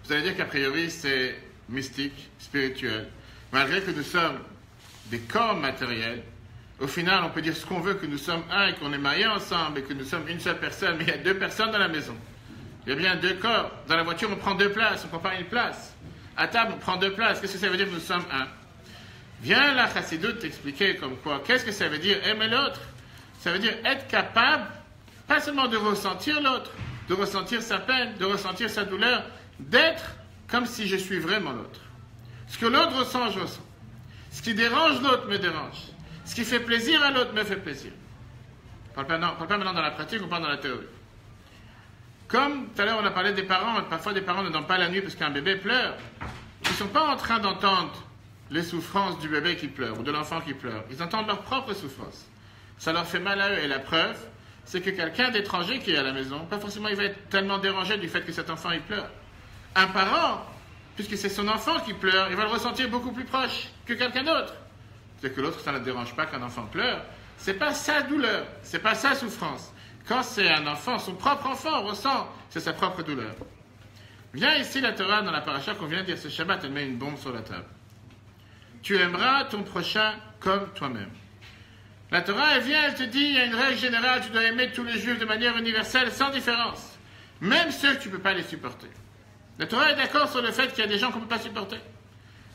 Vous allez dire qu'a priori, c'est mystique, spirituel. Malgré que nous sommes des corps matériels, au final, on peut dire ce qu'on veut, que nous sommes un et qu'on est mariés ensemble et que nous sommes une seule personne, mais il y a deux personnes dans la maison. Il y a bien deux corps. Dans la voiture, on prend deux places, on ne prend pas une place. À table, on prend deux places. Qu'est-ce que ça veut dire que nous sommes un? Viens la Chassidoute t'expliquer comme quoi. Qu'est-ce que ça veut dire aimer l'autre? Ça veut dire être capable, pas seulement de ressentir l'autre, de ressentir sa peine, de ressentir sa douleur, d'être comme si je suis vraiment l'autre. Ce que l'autre ressent, je ressens. Ce qui dérange l'autre me dérange. Ce qui fait plaisir à l'autre me fait plaisir. On ne parle pas maintenant dans la pratique, on parle dans la théorie. Comme tout à l'heure on a parlé des parents, parfois des parents ne dorment pas la nuit parce qu'un bébé pleure. Ils ne sont pas en train d'entendre les souffrances du bébé qui pleure ou de l'enfant qui pleure. Ils entendent leurs propres souffrances. Ça leur fait mal à eux. Et la preuve, c'est que quelqu'un d'étranger qui est à la maison, pas forcément il va être tellement dérangé du fait que cet enfant il pleure. Un parent, puisque c'est son enfant qui pleure, il va le ressentir beaucoup plus proche que quelqu'un d'autre. C'est que l'autre, ça ne le dérange pas qu'un enfant pleure. C'est pas sa douleur, c'est pas sa souffrance. Quand c'est un enfant, son propre enfant ressent, c'est sa propre douleur. Viens ici la Torah dans la paracha qu'on vient de dire ce Shabbat, elle met une bombe sur la table. Tu aimeras ton prochain comme toi-même. La Torah, elle vient, elle te dit, il y a une règle générale, tu dois aimer tous les juifs de manière universelle, sans différence. Même ceux que tu ne peux pas les supporter. La Torah est d'accord sur le fait qu'il y a des gens qu'on ne peut pas supporter.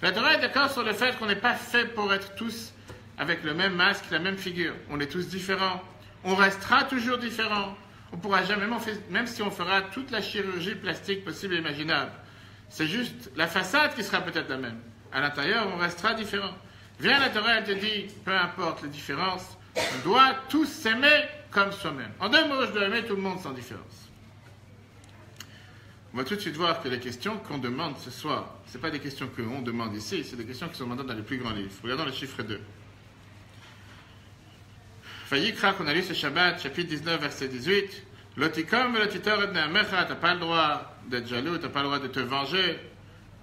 La Torah est d'accord sur le fait qu'on n'est pas fait pour être tous avec le même masque, la même figure. On est tous différents. On restera toujours différents. On pourra jamais, même si on fera toute la chirurgie plastique possible et imaginable. C'est juste la façade qui sera peut-être la même. À l'intérieur, on restera différents. Viens la Torah, elle te dit, peu importe les différences, on doit tous s'aimer comme soi-même. En deux mots, je dois aimer tout le monde sans différence. On va tout de suite voir que les questions qu'on demande ce soir, ce ne sont pas des questions qu'on demande ici, c'est des questions qui sont demandées dans les plus grands livres. Regardons le chiffre 2. Vayikra, qu'on a lu ce Shabbat, chapitre 19, verset 18. Lotikom velotitor et ne'amecha, tu n'as pas le droit d'être jaloux, tu n'as pas le droit de te venger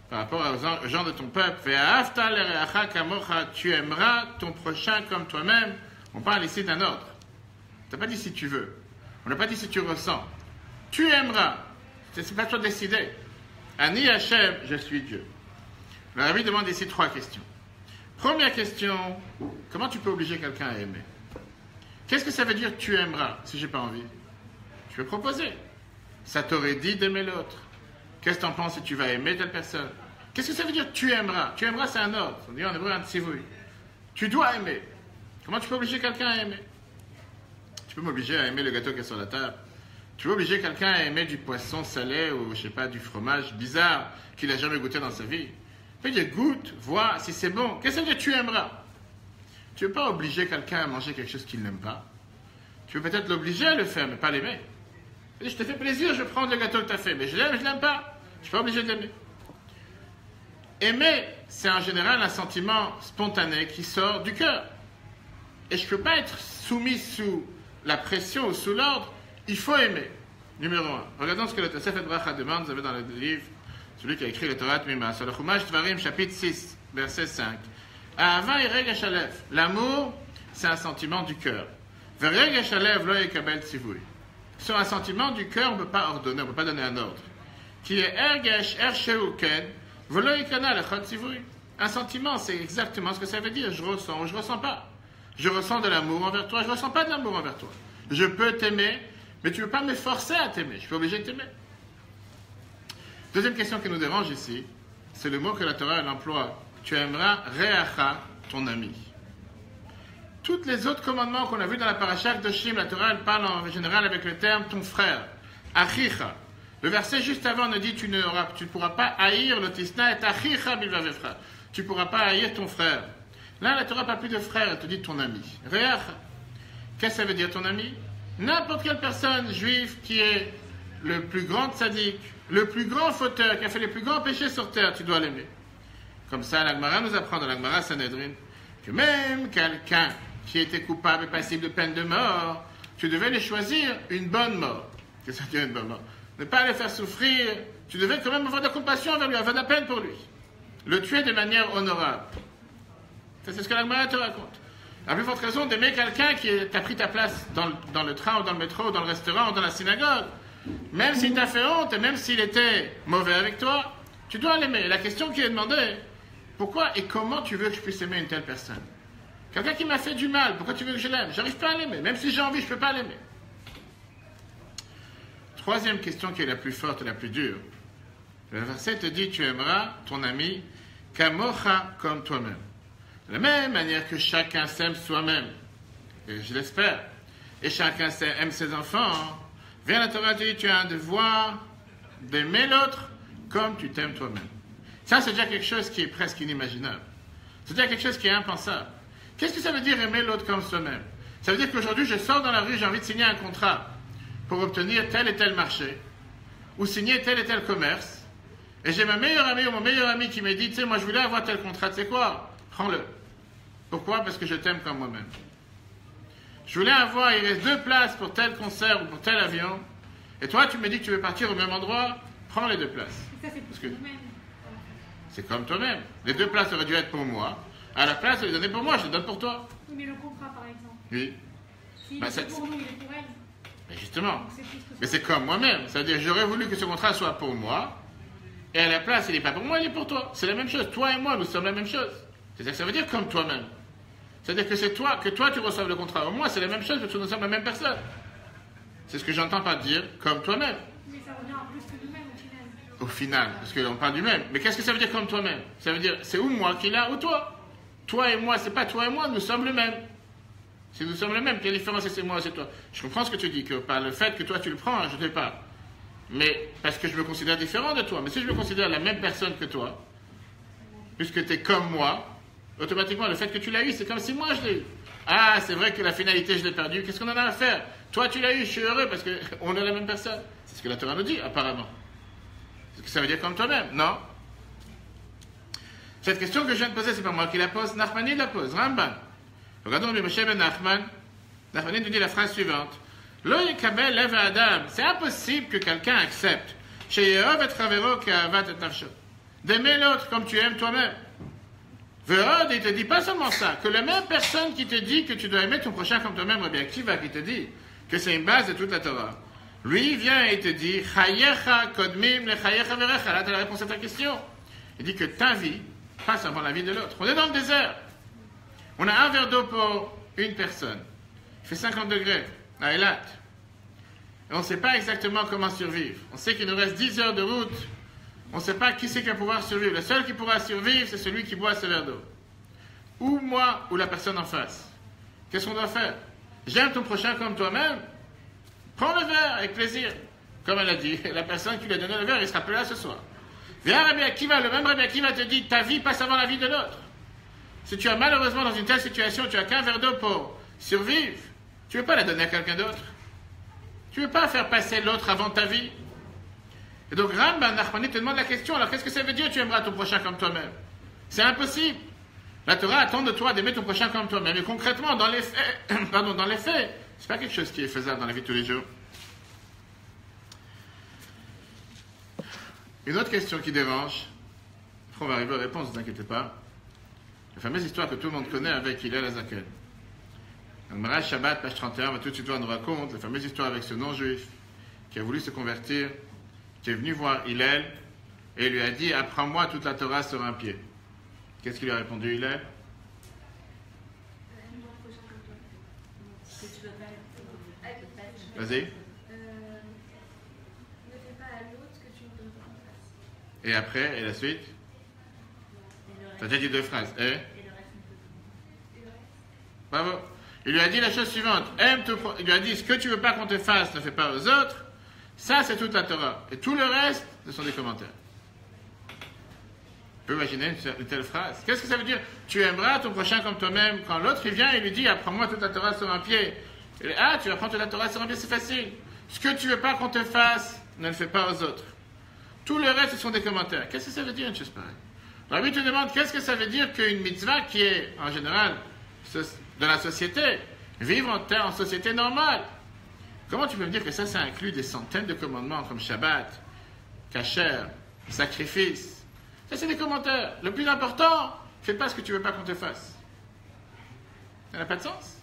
par rapport aux gens de ton peuple. Ve'ahavta l'ereacha kamocha, tu aimeras ton prochain comme toi-même. On parle ici d'un ordre. Tu n'as pas dit si tu veux. On n'a pas dit si tu ressens. Tu aimeras. C'est pas toi de décider. Ani Hachem, je suis Dieu. Le Rabbi demande ici 3 questions. Première question, comment tu peux obliger quelqu'un à aimer? Qu'est-ce que ça veut dire tu aimeras si j'ai pas envie? Je vais proposer. Ça t'aurait dit d'aimer l'autre. Qu'est-ce que tu en penses si tu vas aimer telle personne? Qu'est-ce que ça veut dire tu aimeras? Tu aimeras, c'est un ordre. On dit en hébreu un tzivui. Tu dois aimer. Comment tu peux obliger quelqu'un à aimer? Tu peux m'obliger à aimer le gâteau qui est sur la table. Tu veux obliger quelqu'un à aimer du poisson salé ou, je sais pas, du fromage bizarre qu'il n'a jamais goûté dans sa vie. Tu peux dire goûte, vois si c'est bon. Qu'est-ce que ça veut dire tu aimeras? Tu ne veux pas obliger quelqu'un à manger quelque chose qu'il n'aime pas. Tu veux peut-être l'obliger à le faire, mais pas l'aimer. Je te fais plaisir, je prends le gâteau que tu as fait, mais je l'aime pas. Je ne suis pas obligé de l'aimer. Aimer, c'est en général un sentiment spontané qui sort du cœur. Et je ne peux pas être soumis sous la pression ou sous l'ordre. Il faut aimer. Numéro 1. Regardons ce que le Tosefet Bracha demande. Vous avez dans le livre, celui qui a écrit le Torah Tmima, sur le Chumash Dvarim, chapitre 6, verset 5. Ahava et regesh halev. L'amour, c'est un sentiment du cœur. Veregesh halev lo yekabel tzivui. Sur un sentiment du cœur, on ne peut pas ordonner, on ne peut pas donner un ordre. Qui est ergesh ersheu ken velo yekana lechot tzivui. Un sentiment, c'est exactement ce que ça veut dire. Je ressens ou je ne ressens pas. Je ressens de l'amour envers toi, je ne ressens pas de l'amour envers toi. Je peux t'aimer, mais tu ne peux pas me forcer à t'aimer. Je suis obligé de t'aimer. Deuxième question qui nous dérange ici, c'est le mot que la Torah emploie. Tu aimeras re'acha, ton ami. Tous les autres commandements qu'on a vus dans la paracha de Shim, la Torah elle parle en général avec le terme ton frère, achicha. Le verset juste avant nous dit tu ne pourras pas haïr le tisna et achicha bilvavefra. Tu ne pourras pas haïr ton frère. Là, la Torah parle plus de frère, elle te dit ton ami. Re'acha. Qu'est-ce que ça veut dire ton ami? N'importe quelle personne juive qui est le plus grand tzaddik, le plus grand fauteur, qui a fait les plus grands péchés sur terre, tu dois l'aimer. Comme ça, la Gemara nous apprend dans la Gemara Sanhedrin que même quelqu'un qui était coupable et passible de peine de mort, tu devais lui choisir une bonne mort. Qu'est-ce que ça veut dire une bonne mort? Ne pas le faire souffrir, tu devais quand même avoir de la compassion envers lui, avoir de la peine pour lui. Le tuer de manière honorable. Ça, c'est ce que la Gemara te raconte. La plus forte raison d'aimer quelqu'un qui t'a pris ta place dans le train ou dans le métro ou dans le restaurant ou dans la synagogue, même s'il t'a fait honte et même s'il était mauvais avec toi, tu dois l'aimer. Et la question qui est demandée, pourquoi et comment tu veux que je puisse aimer une telle personne? Quelqu'un qui m'a fait du mal, pourquoi tu veux que je l'aime? J'arrive pas à l'aimer. Même si j'ai envie, je ne peux pas l'aimer. Troisième question qui est la plus forte et la plus dure. Le verset te dit, tu aimeras ton ami kamocha comme toi-même. De la même manière que chacun s'aime soi-même, et je l'espère, et chacun aime ses enfants, vient la Torah te dit, tu as un devoir d'aimer l'autre comme tu t'aimes toi-même. Ça, c'est déjà quelque chose qui est presque inimaginable. C'est déjà quelque chose qui est impensable. Qu'est-ce que ça veut dire aimer l'autre comme soi-même? Ça veut dire qu'aujourd'hui, je sors dans la rue, j'ai envie de signer un contrat pour obtenir tel et tel marché, ou signer tel et tel commerce, et j'ai ma meilleure amie ou mon meilleur ami qui me dit, tu sais, moi je voulais avoir tel contrat, tu sais quoi? Prends-le. Pourquoi? Parce que je t'aime comme moi-même. Je voulais avoir, il reste 2 places pour tel concert ou pour tel avion, et toi tu me dis que tu veux partir au même endroit, prends les 2 places. Ça, c'est pour nous-mêmes. C'est comme toi-même. Les 2 places auraient dû être pour moi. À la place de les donner pour moi, je les donne pour toi. Oui, mais le contrat, par exemple. Oui. S'il est pour nous, il est pour elle. Mais justement. Donc, c'est plus que ça. Mais c'est comme moi-même. C'est-à-dire, j'aurais voulu que ce contrat soit pour moi, et à la place, il n'est pas pour moi, il est pour toi. C'est la même chose. Toi et moi, nous sommes la même chose. C'est ça que ça veut dire comme toi-même. C'est-à-dire que c'est toi, tu reçoives le contrat. Au moins, c'est la même chose, parce que nous sommes la même personne. C'est ce que j'entends par dire comme toi-même. Mais ça revient à plus que nous-mêmes au final. Au final, parce qu'on parle du même. Mais qu'est-ce que ça veut dire comme toi-même? Ça veut dire, c'est ou moi qui l'a ou toi. Toi et moi, c'est pas toi et moi, nous sommes le même. Si nous sommes le même, quelle différence c'est moi, c'est toi? Je comprends ce que tu dis, que par le fait que toi tu le prends, je ne sais pas. Mais parce que je me considère différent de toi. Mais si je me considère la même personne que toi, puisque tu es comme moi, automatiquement, le fait que tu l'as eu, c'est comme si moi je l'ai eu. Ah, c'est vrai que la finalité, je l'ai perdue. Qu'est-ce qu'on en a à faire? Toi, tu l'as eu, je suis heureux parce qu'on est la même personne. C'est ce que la Torah nous dit, apparemment. C'est ce que ça veut dire comme toi-même, non? Cette question que je viens de poser, c'est pas moi qui la pose, Nachmani la pose, Ramban. Regardons le Moshe ben Nachman. Nachmani nous dit la phrase suivante. Lo yekabel lev adam. C'est impossible que quelqu'un accepte. Sheyehov et chavero ke'avat et nafsho. D'aimer l'autre comme tu aimes toi-même. Verod, il te dit pas seulement ça, que la même personne qui te dit que tu dois aimer ton prochain comme toi-même, Rabbi Akiva, qui te dit que c'est une base de toute la Torah. Lui vient et te dit, Chayecha kodmim le chayecha verecha. Là, tu as la réponse à ta question. Il dit que ta vie passe avant la vie de l'autre. On est dans le désert. On a un verre d'eau pour une personne. Il fait 50 degrés à Eilat. Et on ne sait pas exactement comment survivre. On sait qu'il nous reste 10 heures de route. On ne sait pas qui c'est qui va pouvoir survivre. Le seul qui pourra survivre, c'est celui qui boit ce verre d'eau. Ou moi, ou la personne en face. Qu'est-ce qu'on doit faire? J'aime ton prochain comme toi-même. Prends le verre avec plaisir. Comme elle a dit, la personne qui lui a donné le verre, il sera plus là ce soir. Viens Rabbi Akiva, le même Rabbi Akiva te dit, ta vie passe avant la vie de l'autre. Si tu as malheureusement dans une telle situation, tu n'as qu'un verre d'eau pour survivre, tu ne veux pas la donner à quelqu'un d'autre. Tu ne veux pas faire passer l'autre avant ta vie. Et donc Ramban Nachmani te demande la question, alors qu'est-ce que ça veut dire tu aimeras ton prochain comme toi-même? C'est impossible. La Torah attend de toi d'aimer ton prochain comme toi-même. Et concrètement, dans les faits, c'est pas quelque chose qui est faisable dans la vie de tous les jours. Une autre question qui dérange, après on va arriver aux réponses, ne vous inquiétez pas. La fameuse histoire que tout le monde connaît avec Hillel Azaken. Le Marash Shabbat, page 31, va tout de suite nous raconte la fameuse histoire avec ce non-juif qui a voulu se convertir, qui est venu voir Hillel et lui a dit « Apprends-moi toute la Torah sur un pied ». Qu'est-ce qu'il lui a répondu Hillel? Vas-y. Ne fais pas à l'autre ce que tu ne donnes pas en face. Et après, et la suite? Tu as déjà dit 2 phrases. Et bravo. Il lui a dit la chose suivante. Il lui a dit, ce que tu veux pas qu'on te fasse, ne fais pas aux autres. Ça, c'est toute la Torah. Et tout le reste, ce sont des commentaires. Tu peux imaginer une telle phrase. Qu'est-ce que ça veut dire? Tu aimeras ton prochain comme toi-même. Quand l'autre, il vient et lui dit, apprends-moi toute la Torah sur un pied. Il dit, tu vas prendre toute la Torah sur un pied, c'est facile. Ce que tu veux pas qu'on te fasse, ne le fais pas aux autres. Tout le reste, ce sont des commentaires. Qu'est-ce que ça veut dire, une chose pareille? La Bible te demande, qu'est-ce que ça veut dire qu'une mitzvah qui est, en général, de la société, vivre en société normale? Comment tu peux me dire que ça inclut des centaines de commandements comme Shabbat, Kasher, sacrifice? Ça, c'est des commentaires. Le plus important, fais pas ce que tu veux pas qu'on te fasse. Ça n'a pas de sens.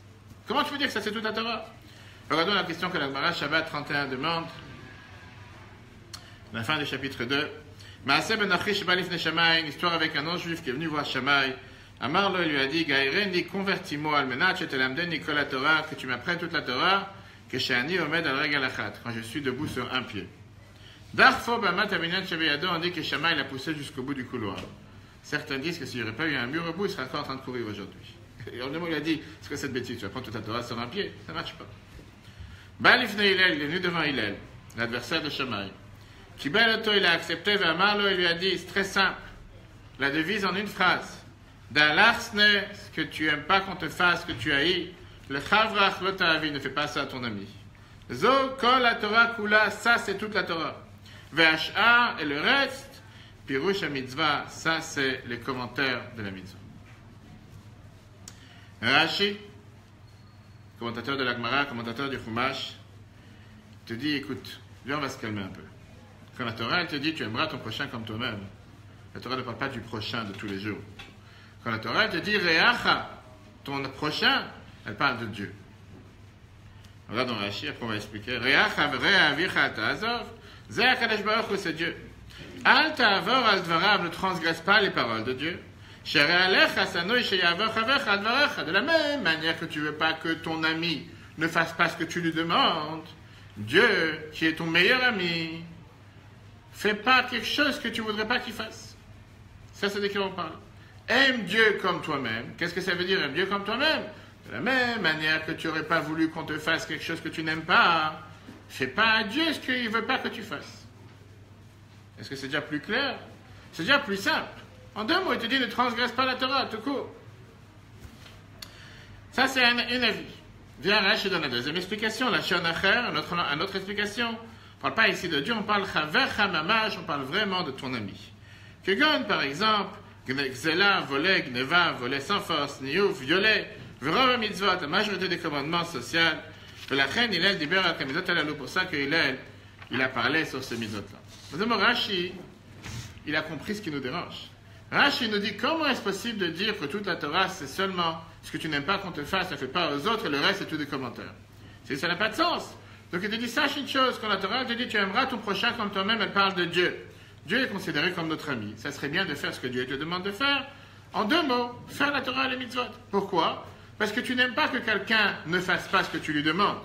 Comment tu peux dire que ça, c'est toute la Torah? Regardons la question que la Gemara Shabbat 31 demande, à la fin du chapitre 2. Maaseh ben Achri sheba lifnei Shammai, une histoire avec un non-juif qui est venu voir Shammai. Amar lo, il lui a dit, Gaïreni, convertis-moi al menat shetelamdeni kol la Torah, que tu m'apprennes toute la Torah, que she'ani omed al regel achat, quand je suis debout sur un pied. Darfo bamat aminat shebeyado, on dit que Shammai l'a poussé jusqu'au bout du couloir. Certains disent que s'il n'y aurait pas eu un mur au bout, il serait encore en train de courir aujourd'hui. Et en deux mots, il a dit, c'est quoi cette bêtise? Tu vas prendre toute la Torah sur un pied? Ça ne marche pas. Balifnei Hillel, il est venu devant Hillel, l'adversaire de Shammai. Kibeloto, il a accepté, Vamarlo, il lui a dit, c'est très simple. La devise en une phrase. Dalarsne, ce que tu n'aimes pas qu'on te fasse, que tu haïs. Le chavrach lotavi, ne fais pas ça à ton ami. Zo, kol la Torah kula, ça c'est toute la Torah. V'ash'ar, et le reste, pirush ha mitzvah, ça c'est les commentaires de la mitzvah. Rashi, commentateur de la Gemara, commentateur du Chumash, te dit, écoute, viens, on va se calmer un peu. Quand la Torah, elle te dit, tu aimeras ton prochain comme toi-même, la Torah ne parle pas du prochain de tous les jours. Quand la Torah, elle te dit, Reacha, ton prochain, elle parle de Dieu. Regarde dans Rashi, après on va expliquer. Reacha ve'avicha ta'azov, Zeh HaKadosh Baruch Hu, c'est Dieu. Al ta'avor al dvarav, ne transgresse pas les paroles de Dieu. De la même manière que tu ne veux pas que ton ami ne fasse pas ce que tu lui demandes, Dieu, qui est ton meilleur ami, fais pas quelque chose que tu ne voudrais pas qu'il fasse. Ça, c'est de qui on parle. Aime Dieu comme toi-même. Qu'est-ce que ça veut dire, aime Dieu comme toi-même? De la même manière que tu n'aurais pas voulu qu'on te fasse quelque chose que tu n'aimes pas, fais pas à Dieu ce qu'il ne veut pas que tu fasses. Est-ce que c'est déjà plus clair? C'est déjà plus simple. En deux mots, il te dit ne transgresse pas la Torah, tout court. Ça, c'est un avis. Viens, Rashi donne la deuxième explication, la Shonacher, une autre explication. On ne parle pas ici de Dieu, on parle Chaver Chamamash, on parle vraiment de ton ami. Kegon, par exemple, Gzela, voler, Gneva, voler sans force, Niouf, violer, Verova mitzvot, la majorité des commandements sociaux. De la reine, il a dit pour ça qu'il a parlé sur ces mitzvot-là. Deuxièmement, Rashi, il a compris ce qui nous dérange. Rashi nous dit, comment est-ce possible de dire que toute la Torah, c'est seulement ce que tu n'aimes pas qu'on te fasse, ne fais pas aux autres, et le reste, c'est tous des commentaires. Ça n'a pas de sens. Donc il te dit, sache une chose, quand la Torah te dit, tu aimeras ton prochain comme toi-même, elle parle de Dieu. Dieu est considéré comme notre ami. Ça serait bien de faire ce que Dieu te demande de faire. En deux mots, faire la Torah et les mitzvot. Pourquoi? Parce que tu n'aimes pas que quelqu'un ne fasse pas ce que tu lui demandes.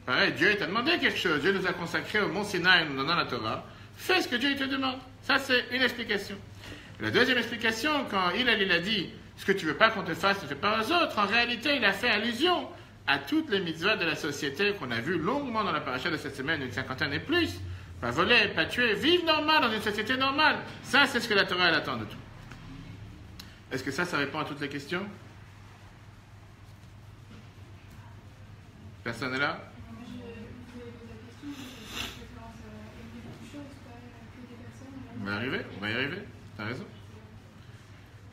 Pareil, Dieu t'a demandé quelque chose. Dieu nous a consacré au mont Sinaï, nous donnant la Torah. Fais ce que Dieu te demande. Ça, c'est une explication. La deuxième explication, quand il a dit ce que tu veux pas qu'on te fasse, ne fais pas aux autres, en réalité, il a fait allusion à toutes les mitzvahs de la société qu'on a vues longuement dans la paracha de cette semaine, une cinquantaine et plus. Pas voler, pas tuer, vivre normal dans une société normale. Ça, c'est ce que la Torah elle attend de tout. Est-ce que ça répond à toutes les questions? Personne n'est là? On va y arriver. T'as raison.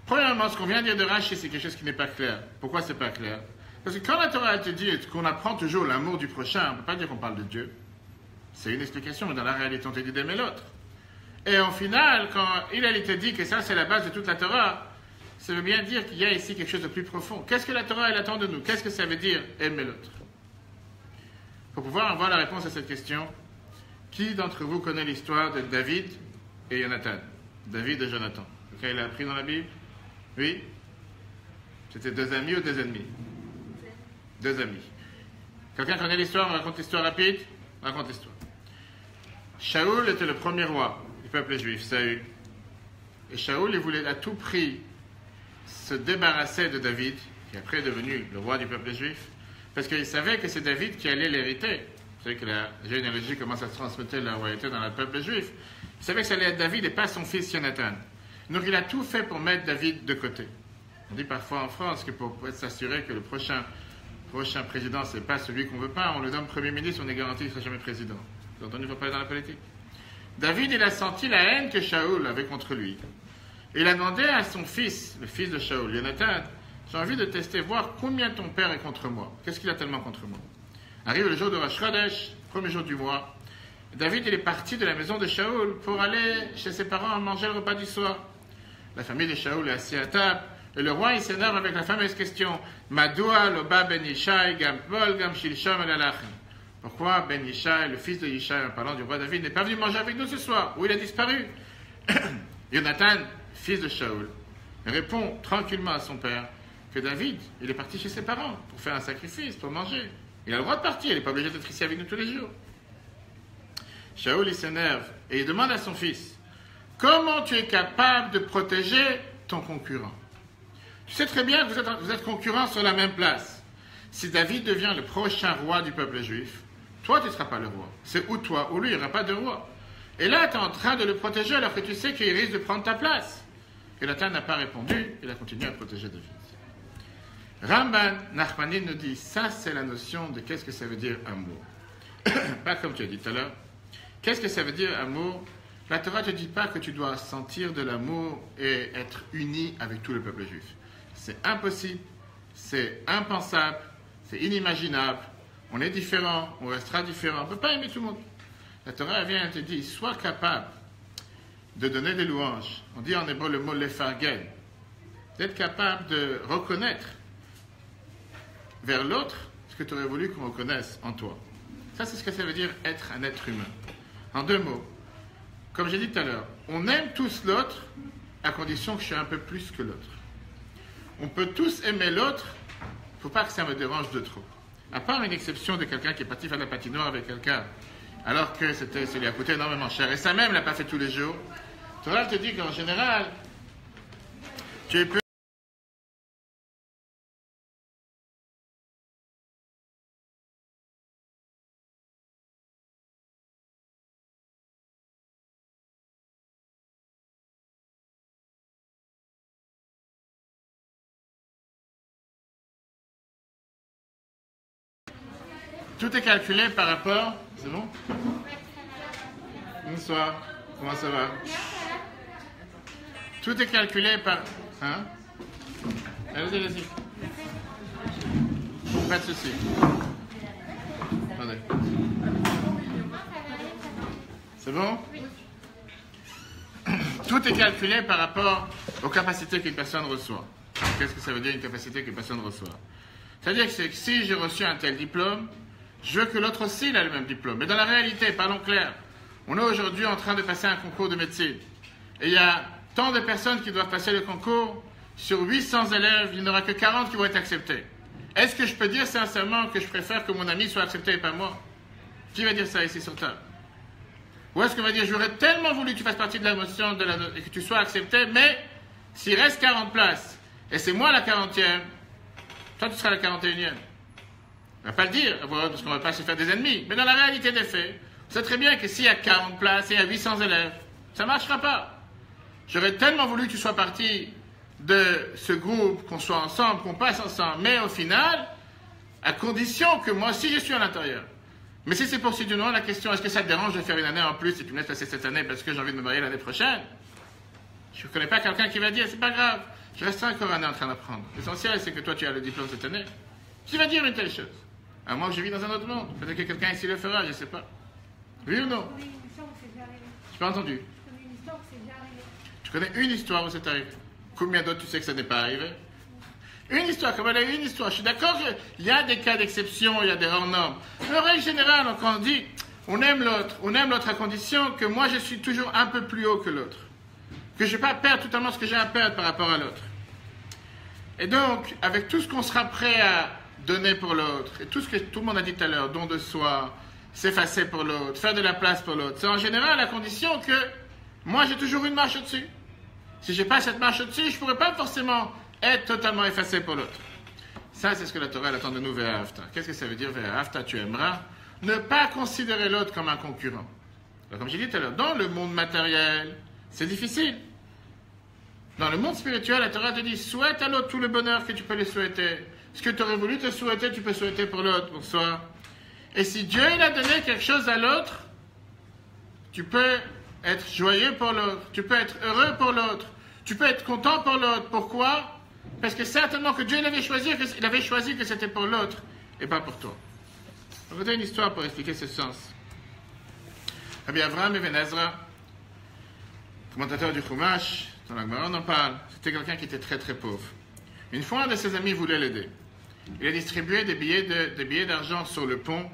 Premièrement, ce qu'on vient de dire de Rashi, c'est quelque chose qui n'est pas clair. Pourquoi c'est pas clair? Parce que quand la Torah elle te dit qu'on apprend toujours l'amour du prochain, on ne peut pas dire qu'on parle de Dieu. C'est une explication, mais dans la réalité, on te dit d'aimer l'autre. Et en final, quand il te dit que ça, c'est la base de toute la Torah, ça veut bien dire qu'il y a ici quelque chose de plus profond. Qu'est-ce que la Torah elle attend de nous? Qu'est-ce que ça veut dire aimer l'autre? Pour pouvoir avoir la réponse à cette question, qui d'entre vous connaît l'histoire de David et Jonathan? David et Jonathan. Quand il a appris dans la Bible? Oui? C'était 2 amis ou 2 ennemis? 2 amis. Quelqu'un connaît l'histoire? On raconte l'histoire rapide? On raconte l'histoire. Shaoul était le premier roi du peuple juif, Saül. Et Shaoul, il voulait à tout prix se débarrasser de David, qui après est devenu le roi du peuple juif, parce qu'il savait que c'est David qui allait l'hériter. Vous savez que la généalogie commence à se transmettre la royauté dans le peuple juif. Il savait que ça allait être David et pas son fils Jonathan. Donc il a tout fait pour mettre David de côté. On dit parfois en France que pour s'assurer que le prochain président, ce n'est pas celui qu'on ne veut pas, on le donne Premier ministre, on est garanti qu'il ne sera jamais président. Vous avez entendu, il ne faut pas aller dans la politique. David, il a senti la haine que Shaoul avait contre lui. Et il a demandé à son fils, le fils de Shaoul, Jonathan, j'ai envie de tester, voir combien ton père est contre moi. Qu'est-ce qu'il a tellement contre moi? Arrive le jour de Rosh Chodesh, premier jour du mois. David, il est parti de la maison de Shaoul pour aller chez ses parents manger le repas du soir. La famille de Shaoul est assise à table. Et le roi, il s'énerve avec la fameuse question Madoua loba ben Yishai gam pol gam shilshom el alachim. Pourquoi Ben Yishai, le fils de Yishai, en parlant du roi David, n'est pas venu manger avec nous ce soir? Où il a disparu? Jonathan, fils de Shaoul, répond tranquillement à son père que David, il est parti chez ses parents pour faire un sacrifice, pour manger. Il a le droit de partir, il n'est pas obligé d'être ici avec nous tous les jours. Shaoul, il s'énerve et il demande à son fils comment tu es capable de protéger ton concurrent? Tu sais très bien que vous êtes concurrents sur la même place. Si David devient le prochain roi du peuple juif, toi, tu ne seras pas le roi. C'est ou toi ou lui, il n'y aura pas de roi. Et là, tu es en train de le protéger alors que tu sais qu'il risque de prendre ta place. Et Jonathan n'a pas répondu, il a continué à protéger David. Ramban Nachmanim nous dit, ça c'est la notion de qu'est-ce que ça veut dire amour. Pas comme tu as dit tout à l'heure. Qu'est-ce que ça veut dire amour? La Torah ne te dit pas que tu dois sentir de l'amour et être uni avec tout le peuple juif. C'est impossible, c'est impensable, c'est inimaginable. On est différent, on restera différent. On ne peut pas aimer tout le monde. La Torah vient et te dit, sois capable de donner des louanges. On dit en hébreu le mot lefargen. D'être capable de reconnaître vers l'autre ce que tu aurais voulu qu'on reconnaisse en toi. Ça, c'est ce que ça veut dire être un être humain. En 2 mots, comme j'ai dit tout à l'heure, on aime tous l'autre à condition que je sois un peu plus que l'autre. On peut tous aimer l'autre, il ne faut pas que ça me dérange de trop. À part une exception de quelqu'un qui est parti faire la patinoire avec quelqu'un, alors que ça lui a coûté énormément cher, et ça même, il ne l'a pas fait tous les jours. Torah te dit qu'en général, tu peux. Tout est calculé par rapport... C'est bon? Bonsoir. Comment ça va? Tout est calculé par... Hein? Allez-y. Pas de souci. Attendez. C'est bon? Tout est calculé par rapport aux capacités qu'une personne reçoit. Qu'est-ce que ça veut dire une capacité qu'une personne reçoit? C'est-à-dire que si j'ai reçu un tel diplôme, je veux que l'autre aussi ait le même diplôme. Mais dans la réalité, parlons clair, on est aujourd'hui en train de passer un concours de médecine. Et il y a tant de personnes qui doivent passer le concours. Sur 800 élèves, il n'y en aura que 40 qui vont être acceptés. Est-ce que je peux dire sincèrement que je préfère que mon ami soit accepté et pas moi? Qui va dire ça ici sur table? Ou est-ce qu'on va dire, j'aurais tellement voulu que tu fasses partie de la motion et que tu sois accepté, mais s'il reste 40 places, et c'est moi la 40e, toi tu seras la 41e. On ne va pas le dire, parce qu'on ne va pas se faire des ennemis. Mais dans la réalité des faits, vous savez très bien que s'il y a 40 places et il y a 800 élèves, ça ne marchera pas. J'aurais tellement voulu que tu sois partie de ce groupe, qu'on soit ensemble, qu'on passe ensemble, mais au final, à condition que moi aussi je suis à l'intérieur. Mais si c'est pour si du non, la question, est-ce que ça te dérange de faire une année en plus et tu me laisses passer cette année parce que j'ai envie de me marier l'année prochaine? Je ne connais pas quelqu'un qui va dire, c'est pas grave, je resterai encore une année en train d'apprendre. L'essentiel, c'est que toi tu as le diplôme cette année. Qui va dire une telle chose? À moins que je vis dans un autre monde. Peut-être que quelqu'un ici le fera, je ne sais pas. Oui ou non? une histoire où c'est déjà arrivé. Je n'ai pas entendu. Une histoire où c'est déjà arrivé. Tu connais une histoire où c'est arrivé? Combien d'autres tu sais que ça n'est pas arrivé? Une histoire, comme elle a eu une histoire. Je suis d'accord qu'il y a des cas d'exception, il y a des hors normes. Mais en règle générale, quand on dit on aime l'autre à condition que moi je suis toujours un peu plus haut que l'autre. Que je ne vais pas perdre totalement ce que j'ai à perdre par rapport à l'autre. Et donc, avec tout ce qu'on sera prêt à donner pour l'autre, et tout ce que tout le monde a dit tout à l'heure, don de soi, s'effacer pour l'autre, faire de la place pour l'autre, c'est en général à condition que moi j'ai toujours une marche au-dessus. Si je n'ai pas cette marche au-dessus, je ne pourrais pas forcément être totalement effacé pour l'autre. Ça, c'est ce que la Torah attend de nous, Ve'ahavta. Qu'est-ce que ça veut dire, Ve'ahavta, tu aimeras? Ne pas considérer l'autre comme un concurrent. Alors, comme j'ai dit tout à l'heure, dans le monde matériel, c'est difficile. Dans le monde spirituel, la Torah te dit, souhaite à l'autre tout le bonheur que tu peux lui souhaiter. Ce que tu aurais voulu te souhaiter, tu peux souhaiter pour l'autre, pour soi. Et si Dieu il a donné quelque chose à l'autre, tu peux être joyeux pour l'autre, tu peux être heureux pour l'autre, tu peux être content pour l'autre. Pourquoi? Parce que certainement que Dieu il avait choisi que c'était pour l'autre et pas pour toi. Je vais vous donner une histoire pour expliquer ce sens. Rabbi Avraham Ibn Ezra, commentateur du Chumash, dans la Gemara on en parle, c'était quelqu'un qui était très très pauvre. Une fois, un de ses amis voulait l'aider. Il a distribué des billets d'argent sur le pont.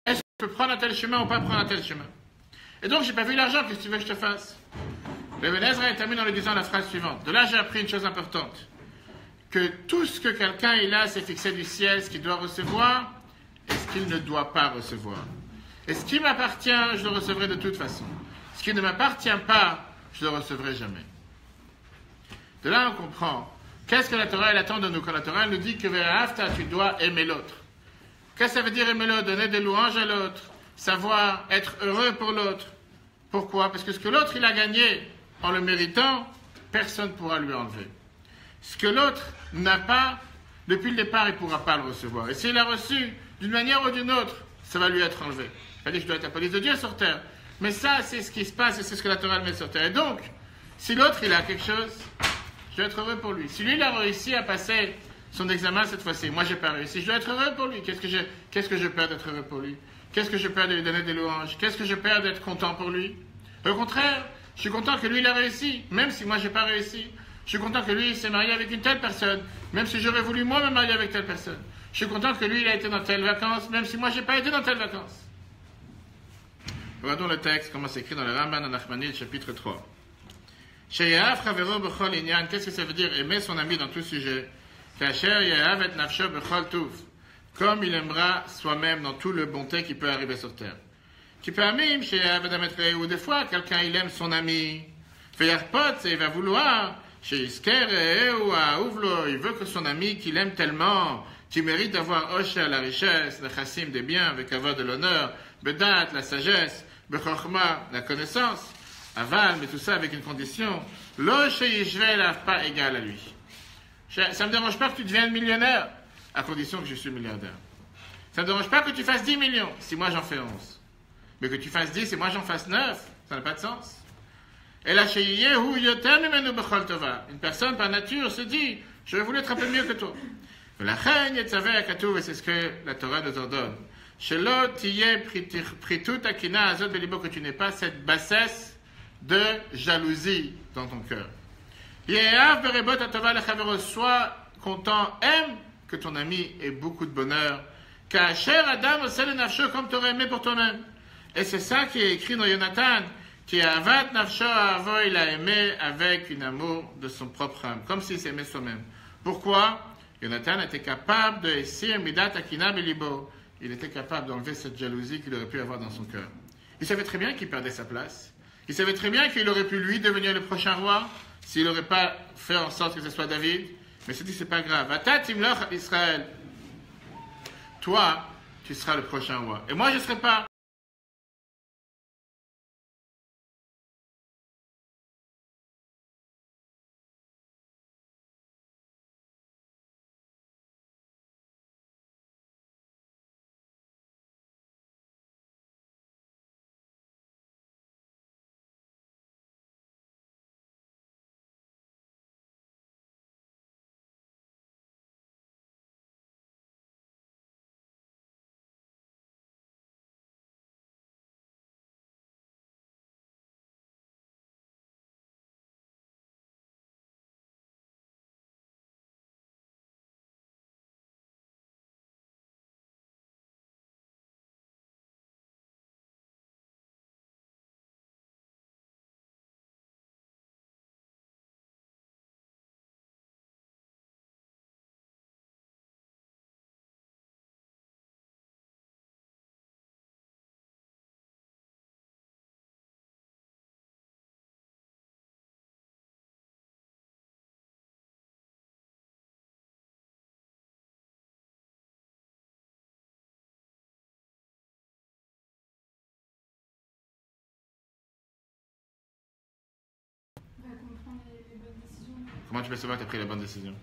Est-ce que je peux prendre un tel chemin ou pas prendre un tel chemin? Et donc, j'ai pas vu l'argent, qu'est-ce que tu veux que je te fasse? Le Ben Ezra termine en lui disant la phrase suivante. De là, j'ai appris une chose importante. Que tout ce que quelqu'un il a, c'est fixé du ciel, ce qu'il doit recevoir et ce qu'il ne doit pas recevoir. Et ce qui m'appartient, je le recevrai de toute façon. Ce qui ne m'appartient pas, je ne le recevrai jamais. De là, on comprend. Qu'est-ce que la Torah elle attend de nous? Quand la Torah elle nous dit que Ve'ahavta, tu dois aimer l'autre. Qu'est-ce que ça veut dire aimer l'autre? Donner des louanges à l'autre, savoir être heureux pour l'autre. Pourquoi? Parce que ce que l'autre il a gagné en le méritant, personne ne pourra lui enlever. Ce que l'autre n'a pas, depuis le départ, il ne pourra pas le recevoir. Et s'il l'a reçu d'une manière ou d'une autre, ça va lui être enlevé. C'est-à-dire que je dois être la police de Dieu sur terre. Mais ça, c'est ce qui se passe et c'est ce que la Torah met sur terre. Et donc, si l'autre il a quelque chose, je dois être heureux pour lui. Si lui il a réussi à passer son examen cette fois-ci, moi j'ai pas réussi, je dois être heureux pour lui. Qu'est-ce que je perds d'être heureux pour lui? Qu'est-ce que je perds de lui donner des louanges? Qu'est-ce que je perds d'être content pour lui? Au contraire, je suis content que lui il a réussi, même si moi j'ai pas réussi. Je suis content que lui il s'est marié avec une telle personne, même si j'aurais voulu moi me marier avec telle personne. Je suis content que lui il a été dans telle vacances, même si moi j'ai pas été dans telle vacances. Regardons le texte, comment c'est écrit dans le Ramban en Nachmanide, chapitre 3. Qu'est-ce que ça veut dire aimer son ami dans tout sujet? Comme il aimera soi-même dans tout le bonté qui peut arriver sur terre. Ou des fois, quelqu'un il aime son ami. Il va vouloir, il veut que son ami qu'il aime tellement, qui mérite d'avoir Osha, la richesse, le chassim des biens, avec avoir de l'honneur, Bedat, la sagesse, Bechorma, la connaissance, Aval, mais tout ça avec une condition, L'Osha Yishvel pas égal à lui. Ça ne me dérange pas que tu deviennes millionnaire, à condition que je suis milliardaire. Ça ne me dérange pas que tu fasses 10 millions, si moi j'en fais 11. Mais que tu fasses 10 et moi j'en fasse 9, ça n'a pas de sens. Et là, une personne par nature se dit, je voulais être un peu mieux que toi. La reine Yetzaveh Akatouv, et c'est ce que la Torah nous ordonne. Shelo tiyeh pritut akina azot belibo, que tu n'aies pas cette bassesse de jalousie dans ton cœur. Yehav berebot atova lechavero, sois content, aime que ton ami ait beaucoup de bonheur. Kasher adam osel nafsho, comme tu aurais aimé pour toi-même. Et c'est ça qui est écrit dans Jonathan, qui a avat nafsho avo, il a aimé avec un amour de son propre âme, comme s'il s'aimait soi-même. Pourquoi? Jonathan était capable de essir midat akina belibo. Il était capable d'enlever cette jalousie qu'il aurait pu avoir dans son cœur. Il savait très bien qu'il perdait sa place. Il savait très bien qu'il aurait pu, lui, devenir le prochain roi, s'il n'aurait pas fait en sorte que ce soit David. Mais il s'est dit, c'est pas grave. Atat timloch Israël. Toi, tu seras le prochain roi. Et moi, je ne serai pas. Comprendre les bonnes décisions. Comment tu peux savoir que tu as pris la bonne décision?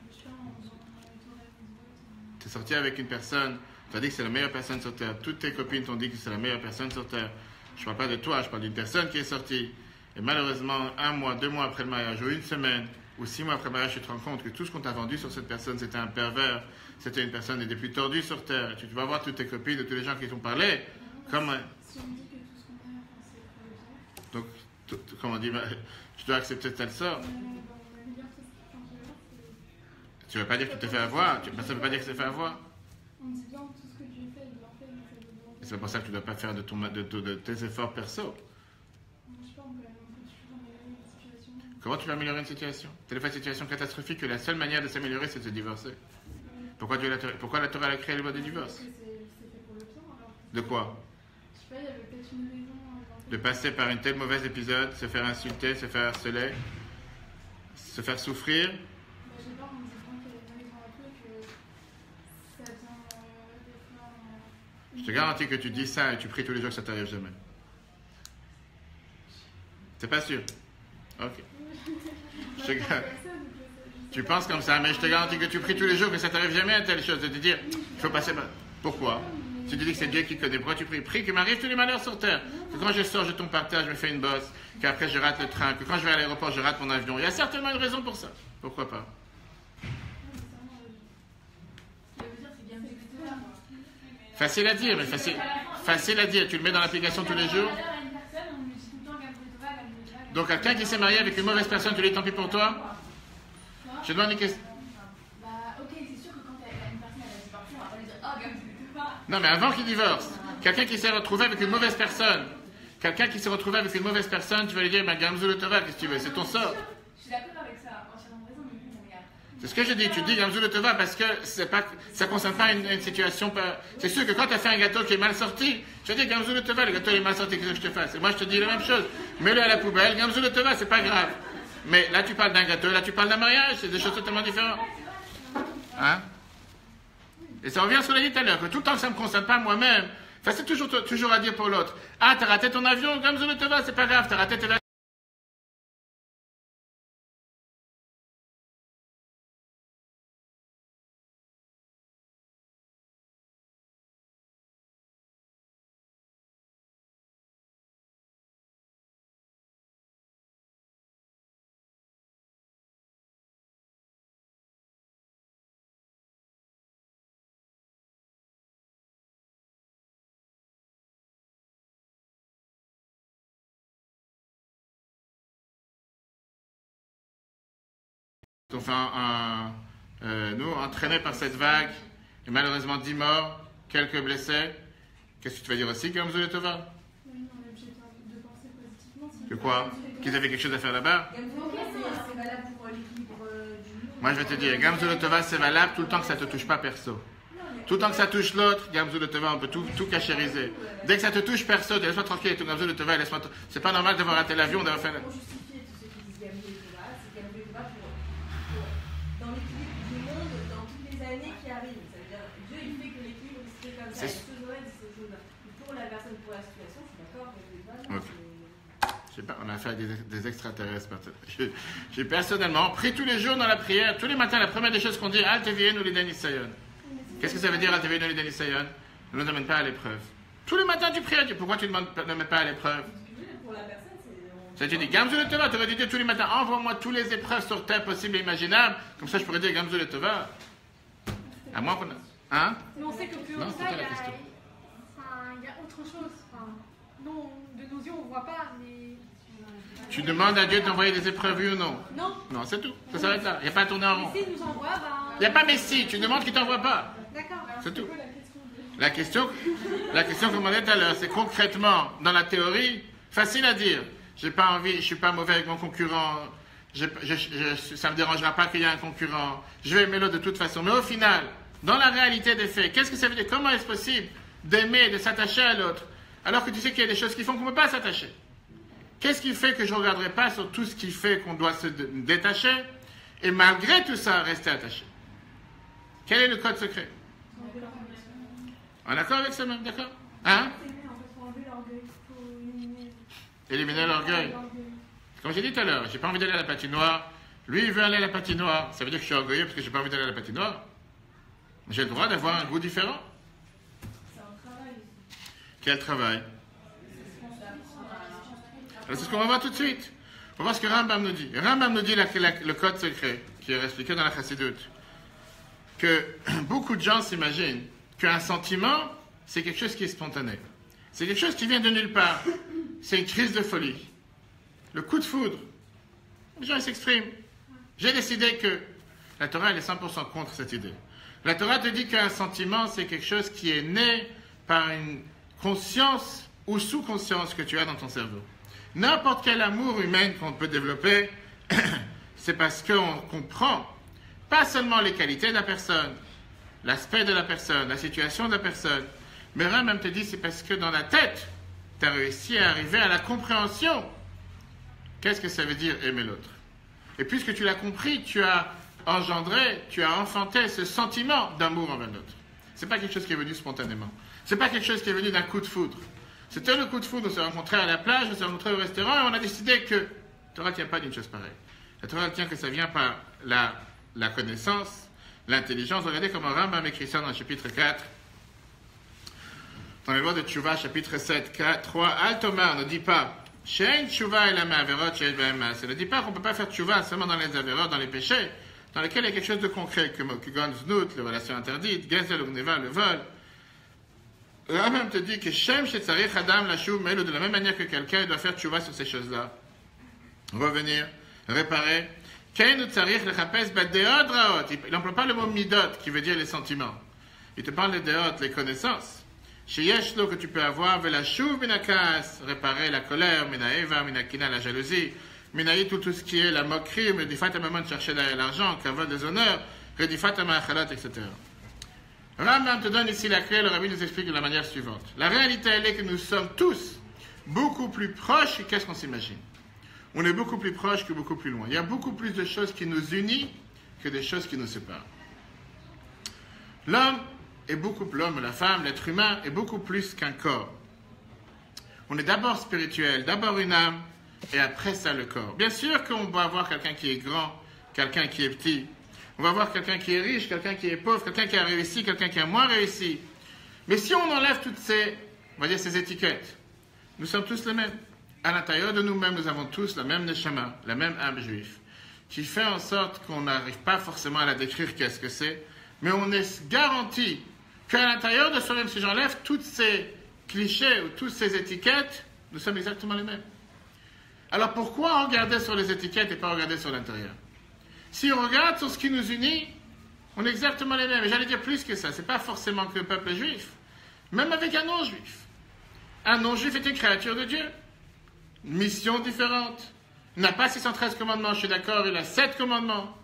Je sais pas, en faisant les Torah, Tu es sorti avec une personne, tu as dit que c'est la meilleure personne sur Terre. Toutes tes copines t'ont dit que c'est la meilleure personne sur Terre. Je ne parle pas de toi, je parle d'une personne qui est sortie. Et malheureusement, 1 mois, 2 mois après le mariage, ou 1 semaine, ou 6 mois après le mariage, tu te rends compte que tout ce qu'on t'a vendu sur cette personne, c'était un pervers, c'était une personne des plus tordues sur Terre. Tu vas voir toutes tes copines, de tous les gens qui t'ont parlé. Comme... Si on me dit que tout ce qu'on a, c'est pour le bien. Donc, comme on dit, tu dois accepter tel sort. Tu ne veux pas dire que tu t'es fait avoir, ça ne veut pas dire que tu t'es fait avoir. On dit bien tout ce que Dieu fait, il en fait, mais ça veut dire. Et c'est pour ça que tu ne dois pas faire de tes efforts perso. Je sais pas, on peut toujours améliorer une situation. Comment tu peux améliorer une situation? Telle fois une situation catastrophique que la seule manière de s'améliorer, c'est de se divorcer. Pourquoi la Torah a créé le mot de divorce? C'est fait pour le bien, alors. De quoi? Je sais pas, il y avait peut-être une raison. De passer par une telle mauvaise épisode, se faire insulter, se faire harceler, se faire souffrir. Bah, je sais pas, on dit bien qu'il y a une raison à tout et que ça vient des fois. Je te garantis que tu dis ça et tu pries tous les jours que ça t'arrive jamais. T'es pas sûr? Ok. Tu penses comme ça, mais je te garantis que tu pries tous les jours que ça t'arrive jamais à telle chose, de te dire, il faut passer par... Pourquoi? Tu te dis que c'est Dieu qui connaît. Pourquoi tu pries? Prie que m'arrive tous les malheurs sur terre. Que quand je sors, je tombe par terre, je me fais une bosse. Qu'après, je rate le train. Que quand je vais à l'aéroport, je rate mon avion. Il y a certainement une raison pour ça. Pourquoi pas? Facile à dire, mais facile à dire. Tu le mets dans l'application tous les jours. Donc, quelqu'un qui s'est marié avec une mauvaise personne, tu lui dis tant pis pour toi? Je demande une question. Bah, ok, c'est sûr que quand une personne a divorcé, on va pas lui dire oh, Gamzu le Tova. Non, mais avant qu'il divorce, quelqu'un qui s'est retrouvé avec une mauvaise personne, tu vas lui dire, Gamzu le Tova, qu'est-ce que tu veux? C'est ton sort. Je suis d'accord avec ça, entièrement raison, mais oui, regarde. C'est ce que je dis. Tu dis Gamzu le Tova parce que ça ne concerne pas une situation. C'est sûr que quand tu as fait un gâteau qui est mal sorti, je te dis Gamzu le Tova, le gâteau est mal sorti, qu'est-ce que je te fasse? Et moi, je te dis la même chose. Mets-le à la poubelle, Gamzu le Tova, c'est pas grave. Mais là, tu parles d'un gâteau, là, tu parles d'un mariage, c'est des choses totalement différentes. Hein? Et ça revient à ce qu'on a dit tout à l'heure, que tout le temps que ça ne me concerne pas moi-même, c'est toujours à dire pour l'autre. Ah, t'as raté ton avion, Gamzu le Tova, c'est pas grave, t'as raté ton On fait nous, entraînés par cette vague, et malheureusement 10 morts, quelques blessés. Qu'est-ce que tu vas dire aussi, Gamzou et Tova? Oui, on est obligé de penser positivement. Que quoi? Qu'ils avaient quelque chose à faire là-bas? C'est valable pour l'équilibre du monde. Moi, je vais te dire, Gamzou et Tova, c'est valable tout le temps que ça ne te touche pas perso. Tout le temps que ça touche l'autre, Gamzou et Tova, on peut tout cachériser. Dès que ça te touche perso, laisse-moi tranquille, tout Gamzou et Tova, laisse-moi. C'est pas normal d'avoir raté l'avion, d'avoir fait. Pour justifier tous ceux qui disent Gamzou et Tova, c'est Gamzou et Tova dans l'équilibre du monde, dans toutes les années qui arrivent. Ça veut dire, Dieu, il fait que l'équilibre se fait comme ça. C'est- Ce jour-là, dit ce jour-là. Pour la personne, pour la situation, je suis d'accord, Gamzou et Tova, Ok. Je sais pas, on a affaire à des extraterrestres. J'ai personnellement pris tous les jours dans la prière, tous les matins, la première des choses qu'on dit, Al Tevienu Liden Isayon. Qu'est-ce que ça veut dire, Al Tevienu Liden Isayon? Ne nous amène pas à l'épreuve. Tous les matins, tu pries à Dieu. Pourquoi tu ne mets pas à l'épreuve? Pour la personne, c'est. Ça, tu dis, Gamzou le Tova, tu aurais dit Dieu tous les matins, envoie-moi toutes les épreuves sur terre possibles et imaginables. Comme ça, je pourrais dire Gamzou le Tova. À moins qu'on a. Hein? Mais on sait que plus Non, haut c'est ça, pas la question. il y a autre chose. Enfin, non, de nos yeux, on ne voit pas, mais. Tu demandes à Dieu d'envoyer des épreuves, oui ou non? Non. Non, c'est tout. Ça s'arrête là. Il n'y a pas à tourner en rond. Si nous envoie, Il n'y a pas Messi, tu demandes qu'il ne t'envoie pas. D'accord. C'est tout. quoi la question La question que je demandais tout à l'heure, c'est concrètement, dans la théorie, facile à dire. J'ai pas envie, je suis pas mauvais avec mon concurrent, ça me dérangera pas qu'il y ait un concurrent, je vais aimer l'autre de toute façon. Mais au final, dans la réalité des faits, qu'est-ce que ça veut dire? Comment est-ce possible d'aimer, de s'attacher à l'autre, alors que tu sais qu'il y a des choses qui font qu'on ne peut pas s'attacher? Qu'est-ce qui fait que je ne regarderai pas sur tout ce qui fait qu'on doit se détacher, et malgré tout ça, rester attaché? Quel est le code secret? On est d'accord avec ça même, d'accord? Hein? Pour enlever l'orgueil, il faut Éliminer l'orgueil. Comme j'ai dit tout à l'heure, j'ai pas envie d'aller à la patinoire. Lui, il veut aller à la patinoire. Ça veut dire que je suis orgueilleux parce que j'ai pas envie d'aller à la patinoire. J'ai le droit d'avoir un goût différent. C'est un travail. Quel travail? Alors, c'est ce qu'on va voir tout de suite. On va voir ce que Rambam nous dit. Rambam nous dit le code secret qui est expliqué dans la Chassidoute. Que beaucoup de gens s'imaginent qu'un sentiment, c'est quelque chose qui est spontané. C'est quelque chose qui vient de nulle part. C'est une crise de folie. Le coup de foudre. Les gens ils s'expriment. J'ai décidé que la Torah elle est 100% contre cette idée. La Torah te dit qu'un sentiment, c'est quelque chose qui est né par une conscience ou sous-conscience que tu as dans ton cerveau. N'importe quel amour humain qu'on peut développer, c'est parce qu'on comprend pas seulement les qualités de la personne, l'aspect de la personne, la situation de la personne, mais rien même te dit c'est parce que dans la tête, tu as réussi à arriver à la compréhension. Qu'est-ce que ça veut dire aimer l'autre? Et puisque tu l'as compris, tu as engendré, tu as enfanté ce sentiment d'amour envers l'autre. Ce n'est pas quelque chose qui est venu spontanément. Ce n'est pas quelque chose qui est venu d'un coup de foudre. C'était le coup de foudre, on s'est rencontrés à la plage, on s'est rencontrés au restaurant et on a décidé que la Torah ne tient pas d'une chose pareille. La Torah tient que ça vient par la connaissance, l'intelligence. Regardez comment Rambam écrit ça dans le chapitre 4. Dans les lois de Tchouva, chapitre 7, 4, 3, Al-Tomar ne dit pas Shein Tchouva et la Ma'averot, Shein Ba'ema. Ça ne dit pas qu'on ne peut pas faire Tchouva seulement dans les averot, dans les péchés, dans lesquels il y a quelque chose de concret, comme Kugon Znout, les relations interdites, Gezel, Ugneva, le vol. Rambam te dit que Shem Shetzarich Adam Lachou, mais de la même manière que quelqu'un doit faire Tchouva sur ces choses-là. Revenir, réparer. Kein Utzarich Lechapes Badeot Raot. Il n'emploie pas le mot midot, qui veut dire les sentiments. Il te parle des deot, les connaissances. Chez Yeshlo que tu peux avoir, Velashuv Minakas, réparer la colère, Minaeva, Minakina, la jalousie, Minaï, tout ce qui est la moquerie, Redifat Amaman de chercher derrière l'argent, Kavod des honneurs, Redifat Amachalat, etc. Rambam te donne ici la clé, le Rabbi nous explique de la manière suivante. La réalité, elle est que nous sommes tous beaucoup plus proches que qu'est-ce qu'on s'imagine. On est beaucoup plus proches que beaucoup plus loin. Il y a beaucoup plus de choses qui nous unissent que des choses qui nous séparent. L'homme, la femme, l'être humain est beaucoup plus qu'un corps. On est d'abord spirituel, d'abord une âme, et après ça le corps. Bien sûr qu'on va avoir quelqu'un qui est grand, quelqu'un qui est petit. On va avoir quelqu'un qui est riche, quelqu'un qui est pauvre, quelqu'un qui a réussi, quelqu'un qui a moins réussi. Mais si on enlève toutes ces, on va dire ces étiquettes, nous sommes tous les mêmes. À l'intérieur de nous-mêmes, nous avons tous la même neshama, la même âme juive, qui fait en sorte qu'on n'arrive pas forcément à la décrire qu'est-ce que c'est, mais on est garanti qu'à l'intérieur de soi-même, si j'enlève tous ces clichés ou toutes ces étiquettes, nous sommes exactement les mêmes. Alors pourquoi regarder sur les étiquettes et pas regarder sur l'intérieur? Si on regarde sur ce qui nous unit, on est exactement les mêmes. Et j'allais dire plus que ça. C'est pas forcément que le peuple est juif. Même avec un non-juif. Un non-juif est une créature de Dieu. Une mission différente. Il n'a pas 613 commandements, je suis d'accord, il a 7 commandements.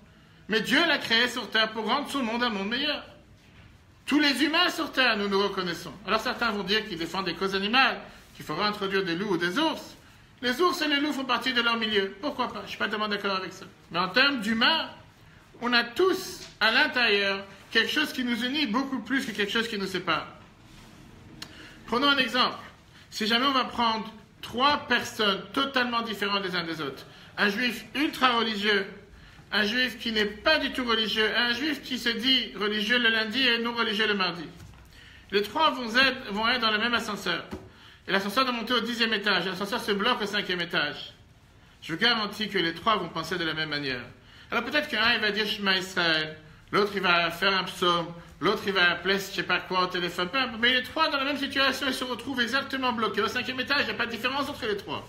Mais Dieu l'a créé sur terre pour rendre son monde un monde meilleur. Tous les humains sur terre, nous nous reconnaissons. Alors certains vont dire qu'ils défendent des causes animales, qu'il faudra introduire des loups ou des ours. Les ours et les loups font partie de leur milieu. Pourquoi pas? Je ne suis pas tellement d'accord avec ça. Mais en termes d'humains, on a tous à l'intérieur quelque chose qui nous unit beaucoup plus que quelque chose qui nous sépare. Prenons un exemple. Si jamais on va prendre 3 personnes totalement différentes les uns des autres, un juif ultra religieux, un juif qui n'est pas du tout religieux, et un juif qui se dit religieux le lundi et non religieux le mardi. Les 3 vont être dans le même ascenseur. Et l'ascenseur doit monter au 10e étage. L'ascenseur se bloque au 5e étage. Je vous garantis que les 3 vont penser de la même manière. Alors peut-être qu'un il va dire Shema Israël, l'autre il va faire un psaume, l'autre il va appeler je ne sais pas quoi au téléphone, mais les 3 dans la même situation, ils se retrouvent exactement bloqués. Au 5e étage, il n'y a pas de différence entre les 3.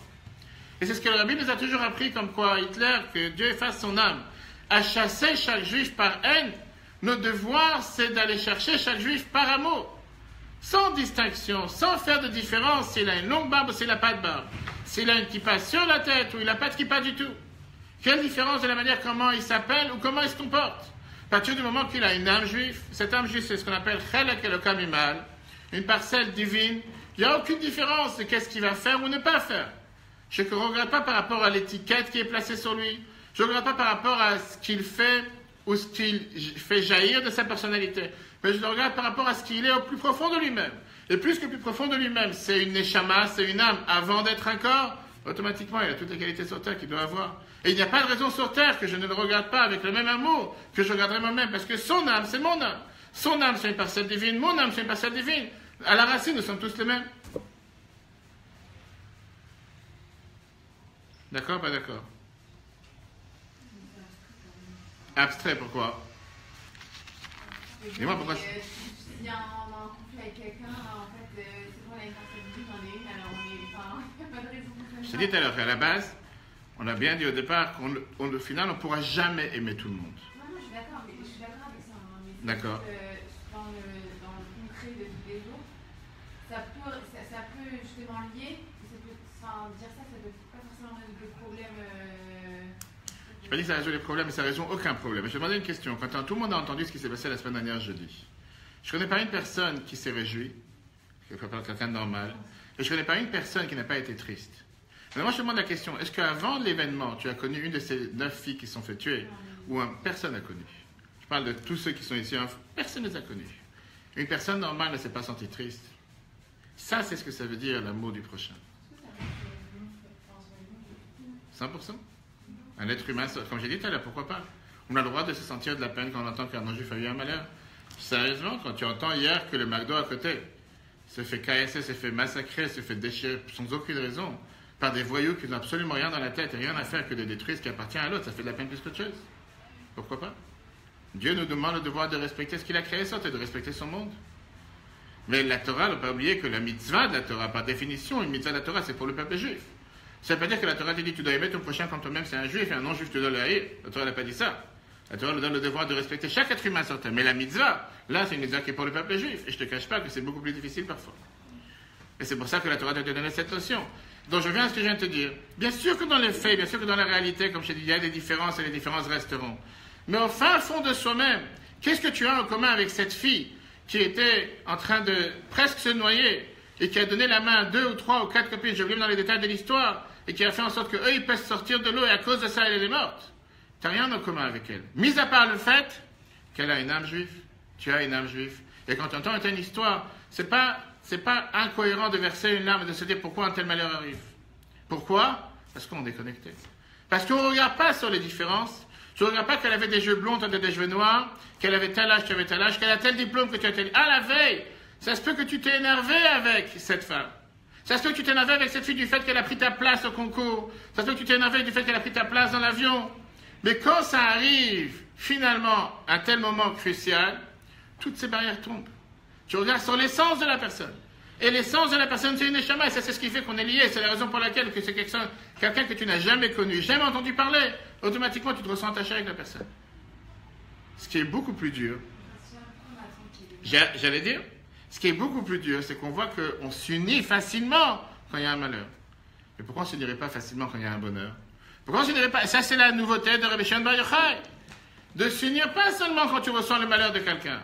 Et c'est ce que le Rabbi nous a toujours appris, comme quoi Hitler, que Dieu efface son âme, a chassé chaque juif par haine. Notre devoir, c'est d'aller chercher chaque juif par amour. Sans distinction, sans faire de différence s'il a une longue barbe ou s'il n'a pas de barbe. S'il a une kippa sur la tête ou il n'a pas de kippa du tout. Quelle différence de la manière comment il s'appelle ou comment il se comporte? À partir du moment qu'il a une âme juive, cette âme juive, c'est ce qu'on appelle chelek elokam imal, une parcelle divine, il n'y a aucune différence de qu'est-ce qu'il va faire ou ne pas faire. Je ne regrette pas par rapport à l'étiquette qui est placée sur lui. Je ne regrette pas par rapport à ce qu'il fait ou ce qu'il fait jaillir de sa personnalité. Mais je le regarde par rapport à ce qu'il est au plus profond de lui-même. Et plus que le plus profond de lui-même, c'est une neshama, c'est une âme, avant d'être un corps, automatiquement, il a toutes les qualités sur terre qu'il doit avoir. Et il n'y a pas de raison sur terre que je ne le regarde pas avec le même amour que je regarderai moi-même, parce que son âme, c'est mon âme. Son âme, c'est une parcelle divine, mon âme, c'est une parcelle divine. À la racine, nous sommes tous les mêmes. D'accord, pas d'accord? Abstrait, pourquoi? Dis-moi pourquoi. Si on a un conflit avec quelqu'un, en fait, c'est bon, on a une parcelle divine, on est une, alors on est. Enfin, il n'y a pas de raison pour ça. Je t'ai dit tout à l'heure qu'à la base, on a bien dit au départ qu'au final, on ne pourra jamais aimer tout le monde. Non, je suis d'accord, mais je suis d'accord avec ça. Hein, mais d'accord. Dans le concret de tous les jours, ça peut justement lier, dire ça ne peut pas forcément résoudre le problème. Je n'ai pas dit que ça résout les problèmes, mais ça ne résout aucun problème. Je vais te demander une question. Quand tout le monde a entendu ce qui s'est passé la semaine dernière jeudi, je ne connais pas une personne qui s'est réjouie, qui n'est pas quelqu'un de normal, et je ne connais pas une personne qui n'a pas été triste. Mais moi, je te demande la question, est-ce qu'avant l'événement, tu as connu une de ces 9 filles qui se sont fait tuer, ou personne n'a connu? Je parle de tous ceux qui sont ici, personne ne les a connus. Une personne normale ne s'est pas sentie triste. Ça, c'est ce que ça veut dire l'amour du prochain. 100%. Un être humain, comme j'ai dit tout à l'heure, pourquoi pas? On a le droit de se sentir de la peine quand on entend qu'un non-juif a eu un malheur. Sérieusement, quand tu entends hier que le McDo à côté se fait caillasser, se fait massacrer, se fait déchirer sans aucune raison, par des voyous qui n'ont absolument rien dans la tête et rien à faire que de détruire ce qui appartient à l'autre, ça fait de la peine plus qu'autre chose. Pourquoi pas? Dieu nous demande le devoir de respecter ce qu'il a créé, ça, et de respecter son monde. Mais la Torah, ne pas oublier que la mitzvah de la Torah, par définition, une mitzvah de la Torah, c'est pour le peuple juif. Ça ne veut pas dire que la Torah te dit tu dois aimer ton prochain comme toi-même, c'est un juif, et un non-juif, tu dois le haïr. La Torah n'a pas dit ça. La Torah nous donne le devoir de respecter chaque être humain sur terre. Mais la mitzvah, là, c'est une mitzvah qui est pour le peuple juif. Et je ne te cache pas que c'est beaucoup plus difficile parfois. Et c'est pour ça que la Torah te donne cette notion. Donc je viens à ce que je viens de te dire. Bien sûr que dans les faits, bien sûr que dans la réalité, comme je t'ai dit, il y a des différences et les différences resteront. Mais au fin fond de soi-même, qu'est-ce que tu as en commun avec cette fille qui était en train de presque se noyer et qui a donné la main à 2 ou 3 ou 4 copines, je reviens dans les détails de l'histoire, et qui a fait en sorte qu'eux, ils peuvent sortir de l'eau et à cause de ça, elle est morte. Tu n'as rien en commun avec elle. Mis à part le fait qu'elle a une âme juive. Tu as une âme juive. Et quand tu entends une histoire, c'est pas incohérent de verser une larme et de se dire pourquoi un tel malheur arrive. Pourquoi? Parce qu'on est déconnecté. Parce qu'on ne regarde pas sur les différences. Tu ne regardes pas qu'elle avait des cheveux blonds, toi tu as des cheveux noirs, qu'elle avait tel âge, tu avais tel âge, qu'elle a tel diplôme que tu as tel... Ah, la veille, ça se peut que tu t'es énervé avec cette femme. Ça se peut que tu t'es énervé avec cette fille du fait qu'elle a pris ta place au concours. Ça se peut que tu t'es énervé du fait qu'elle a pris ta place dans l'avion. Mais quand ça arrive, finalement, à un tel moment crucial, toutes ces barrières tombent. Tu regardes sur l'essence de la personne. Et l'essence de la personne, c'est une neshama, et ça, c'est ce qui fait qu'on est lié. C'est la raison pour laquelle que c'est quelqu'un que tu n'as jamais connu, jamais entendu parler. automatiquement tu te ressens attaché avec la personne. Ce qui est beaucoup plus dur, j'allais dire, ce qui est beaucoup plus dur, c'est qu'on voit qu'on s'unit facilement quand il y a un malheur. Mais pourquoi on ne s'unirait pas facilement quand il y a un bonheur? Pourquoi on ne s'unirait pas? Ça, c'est la nouveauté de Rabbi Shimon Bar Yochai. De s'unir pas seulement quand tu ressens le malheur de quelqu'un.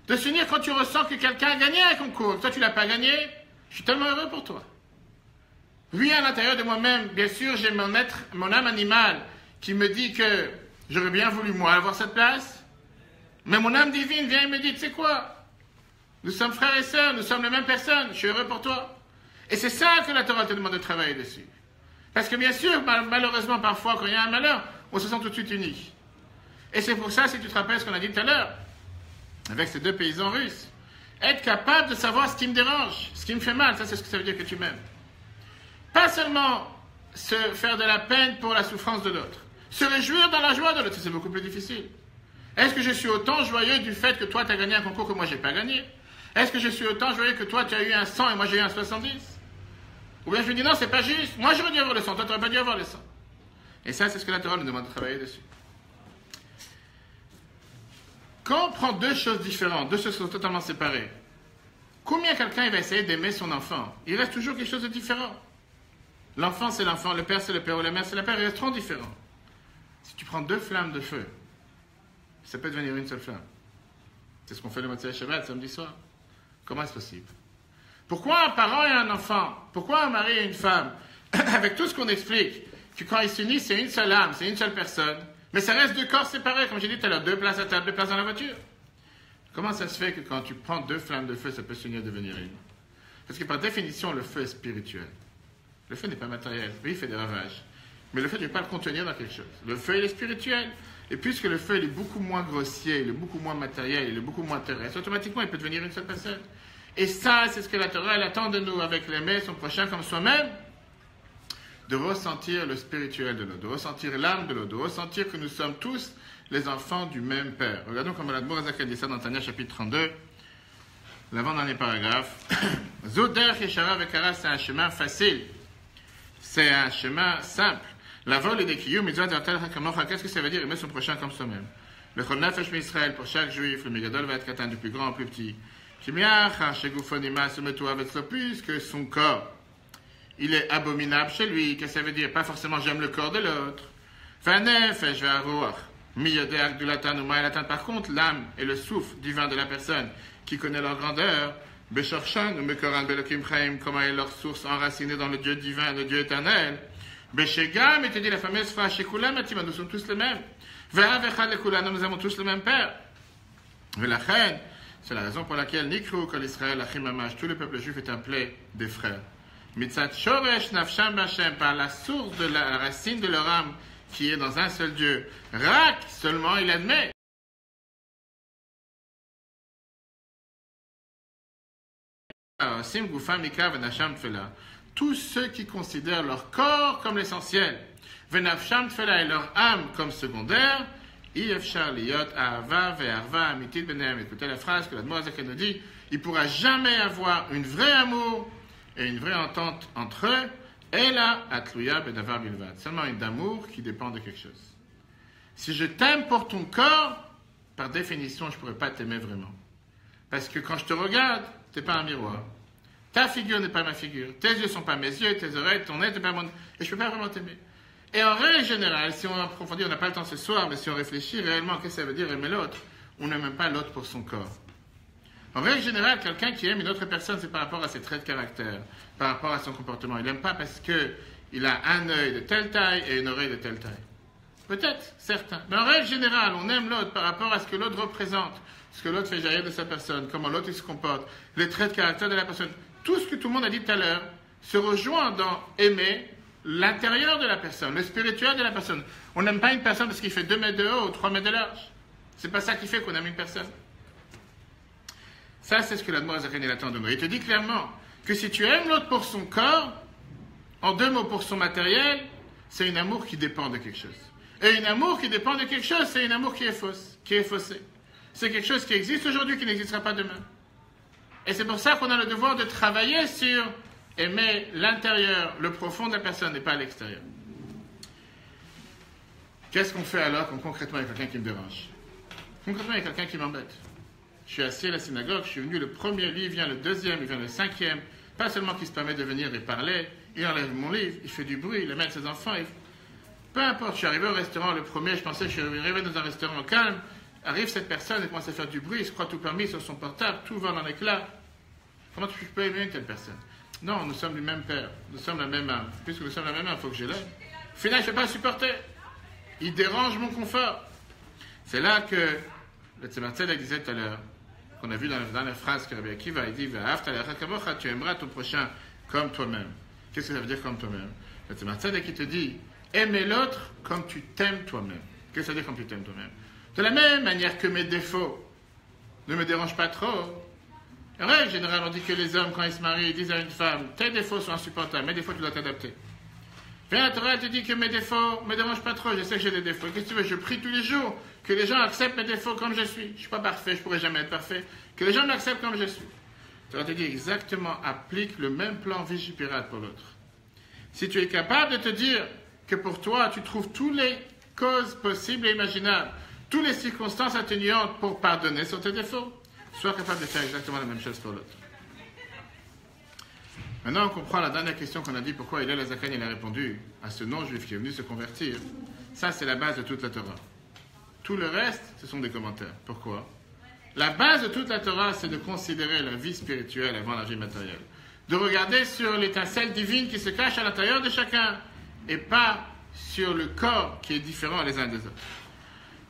De s'unir quand tu ressens que quelqu'un a gagné un concours. Toi, tu ne l'as pas gagné. Je suis tellement heureux pour toi. Oui, à l'intérieur de moi-même, bien sûr, j'ai mon âme animale qui me dit que j'aurais bien voulu, moi, avoir cette place. Mais mon âme divine vient et me dit, tu sais quoi? Nous sommes frères et sœurs, nous sommes la même personne, je suis heureux pour toi. Et c'est ça que la Torah te demande de travailler dessus. Parce que bien sûr, malheureusement, parfois, quand il y a un malheur, on se sent tout de suite unis. Et c'est pour ça, si tu te rappelles ce qu'on a dit tout à l'heure, avec ces deux paysans russes, être capable de savoir ce qui me dérange, ce qui me fait mal, ça c'est ce que ça veut dire que tu m'aimes. Pas seulement se faire de la peine pour la souffrance de l'autre, se réjouir dans la joie de l'autre, c'est beaucoup plus difficile. Est-ce que je suis autant joyeux du fait que toi tu as gagné un concours que moi j'ai pas gagné? Est-ce que je suis autant joyeux que toi tu as eu un 100 et moi j'ai eu un 70? Ou bien je me dis non, c'est pas juste, moi j'aurais dû avoir le 100, toi tu n'aurais pas dû avoir le 100. Et ça c'est ce que la Torah nous demande de travailler dessus. Quand on prend deux choses différentes, deux choses qui sont totalement séparées, combien quelqu'un il va essayer d'aimer son enfant? Il reste toujours quelque chose de différent. L'enfant c'est l'enfant, le père c'est le père ou la mère c'est la mère, ils resteront différents. Si tu prends deux flammes de feu, ça peut devenir une seule flamme. C'est ce qu'on fait le Motzei Shabbat samedi soir. Comment est-ce possible? Pourquoi un parent et un enfant? Pourquoi un mari et une femme? Avec tout ce qu'on explique, que quand ils s'unissent, c'est une seule âme, c'est une seule personne, mais ça reste deux corps séparés, comme j'ai dit tout à l'heure, deux places à table, deux places dans la voiture. Comment ça se fait que quand tu prends deux flammes de feu, ça peut s'unir et devenir une? Parce que par définition, le feu est spirituel. Le feu n'est pas matériel. Oui, il fait des ravages. Mais le feu, tu ne peux pas le contenir dans quelque chose. Le feu, il est spirituel. Et puisque le feu, il est beaucoup moins grossier, il est beaucoup moins matériel, il est beaucoup moins terrestre, automatiquement, il peut devenir une seule personne. Et ça, c'est ce que la Torah, elle attend de nous avec l'aimer, son prochain comme soi-même, de ressentir le spirituel de l'autre, de ressentir l'âme de l'autre, de ressentir que nous sommes tous les enfants du même Père. Regardons comme l'Admour Hazak a dit ça dans Tania chapitre 32, l'avant-dernier paragraphe. Zoder Yeshara Vekara, c'est un chemin facile. C'est un chemin simple. La vol et des kiyum, qu'est-ce que ça veut dire? Aimer son prochain comme soi-même. Le Chol Nefesh Israël, pour chaque juif, le Megadol va être Katan, du plus grand au plus petit. Kimiach, Shegufonima, Semetua, Vetslo, puisque son corps, il est abominable chez lui. Qu'est-ce que ça veut dire? Pas forcément j'aime le corps de l'autre. Fanefesh Ve'aruach, Miyode Agdulatan ou Ma'elatan. Par contre, l'âme et le souffle divin de la personne qui connaît leur grandeur, Beshorshan ou Mekoran Belokim Chaim, comment est leur source enracinée dans le Dieu divin, le Dieu éternel. Beshegam, et te dit la fameuse phrase, Shekulam Atima, nous sommes tous les mêmes. Ve'avechad Lekulan, nous avons tous le même Père. Ve'lachen, c'est la raison pour laquelle Nikru, Kol Israël, Achim Mamash, tout le peuple juif est appelé des frères. Mitzat Shoresh Nafsham B'Hashem, par la source de la racine de leur âme, qui est dans un seul Dieu. Rak, seulement il admet. Sim Gufa Mika Venasham Tfela. Tous ceux qui considèrent leur corps comme l'essentiel, Venafsham Tfela et leur âme comme secondaire, Ifshar Liyot Ahava Ve'arva Amitit Benem. Écoutez la phrase que l'Admour Hazak nous dit, il ne pourra jamais avoir une vraie amour et une vraie entente entre eux, et là, Atluya Bedavar Bilvad. Seulement une d'amour qui dépend de quelque chose. Si je t'aime pour ton corps, par définition, je ne pourrais pas t'aimer vraiment. Parce que quand je te regarde, tu n'es pas un miroir. Ta figure n'est pas ma figure. Tes yeux ne sont pas mes yeux, tes oreilles, ton nez n'est pas mon nez. Et je ne peux pas vraiment t'aimer. Et en règle générale, si on approfondit, on n'a pas le temps ce soir, mais si on réfléchit réellement, qu'est-ce que ça veut dire aimer l'autre? On n'aime même pas l'autre pour son corps. En règle générale, quelqu'un qui aime une autre personne, c'est par rapport à ses traits de caractère, par rapport à son comportement. Il n'aime pas parce qu'il a un œil de telle taille et une oreille de telle taille. Peut-être, certains. Mais en règle générale, on aime l'autre par rapport à ce que l'autre représente, ce que l'autre fait jaillir de sa personne, comment l'autre il se comporte, les traits de caractère de la personne. Tout ce que tout le monde a dit tout à l'heure se rejoint dans aimer l'intérieur de la personne, le spirituel de la personne. On n'aime pas une personne parce qu'il fait 2 mètres de haut ou 3 mètres de large. C'est pas ça qui fait qu'on aime une personne. Ça, c'est ce que l'Admour Hazak attend de nous. Il te dit clairement que si tu aimes l'autre pour son corps, en 2 mots pour son matériel, c'est un amour qui dépend de quelque chose. Et un amour qui dépend de quelque chose, c'est un amour qui est fausse, qui est faussé. C'est quelque chose qui existe aujourd'hui, qui n'existera pas demain. Et c'est pour ça qu'on a le devoir de travailler sur aimer l'intérieur, le profond de la personne et pas l'extérieur. Qu'est-ce qu'on fait alors concrètement avec quelqu'un qui me dérange? Concrètement avec quelqu'un qui m'embête. Je suis assis à la synagogue, je suis venu le premier, lui il vient le deuxième, il vient le cinquième. Pas seulement qu'il se permet de venir et parler, il enlève mon livre, il fait du bruit, il amène ses enfants. Peu importe, je suis arrivé au restaurant le premier, je pensais que je suis arrivé dans un restaurant calme. Arrive cette personne et commence à faire du bruit, il se croit tout permis sur son portable, tout va en éclats. Comment tu peux aimer une telle personne? Non, nous sommes du même père, nous sommes la même âme. Puisque nous sommes la même âme, il faut que je l'aime. Au final, je ne peux pas le supporter. Il dérange mon confort. C'est là que le Tzemar Tzedek disait tout à l'heure, qu'on a vu dans la phrase que Rabbi Akiva a dit, tu aimeras ton prochain comme toi-même. Qu'est-ce que ça veut dire comme toi-même? Le Tzemar Tzedek qui te dit, aimer l'autre comme tu t'aimes toi-même. Qu'est-ce que ça veut dire comme tu t'aimes toi-même? De la même manière que mes défauts ne me dérangent pas trop. En règle générale, on dit que les hommes, quand ils se marient, ils disent à une femme, tes défauts sont insupportables, mes défauts, tu dois t'adapter. Viens, la Torah te dit que mes défauts ne me dérangent pas trop, je sais que j'ai des défauts. Qu'est-ce que tu veux? Je prie tous les jours que les gens acceptent mes défauts comme je suis. Je ne suis pas parfait, je ne pourrai jamais être parfait. Que les gens m'acceptent comme je suis. La Torah te dit exactement, applique le même plan Vigipirate pour l'autre. Si tu es capable de te dire que pour toi, tu trouves toutes les causes possibles et imaginables, toutes les circonstances atténuantes pour pardonner sur tes défauts, sois capable de faire exactement la même chose pour l'autre. Maintenant, on comprend la dernière question qu'on a dit, pourquoi Hillel HaZaken il a répondu à ce non-juif qui est venu se convertir. Ça, c'est la base de toute la Torah. Tout le reste, ce sont des commentaires. Pourquoi? La base de toute la Torah, c'est de considérer la vie spirituelle avant la vie matérielle. De regarder sur l'étincelle divine qui se cache à l'intérieur de chacun, et pas sur le corps qui est différent les uns des autres.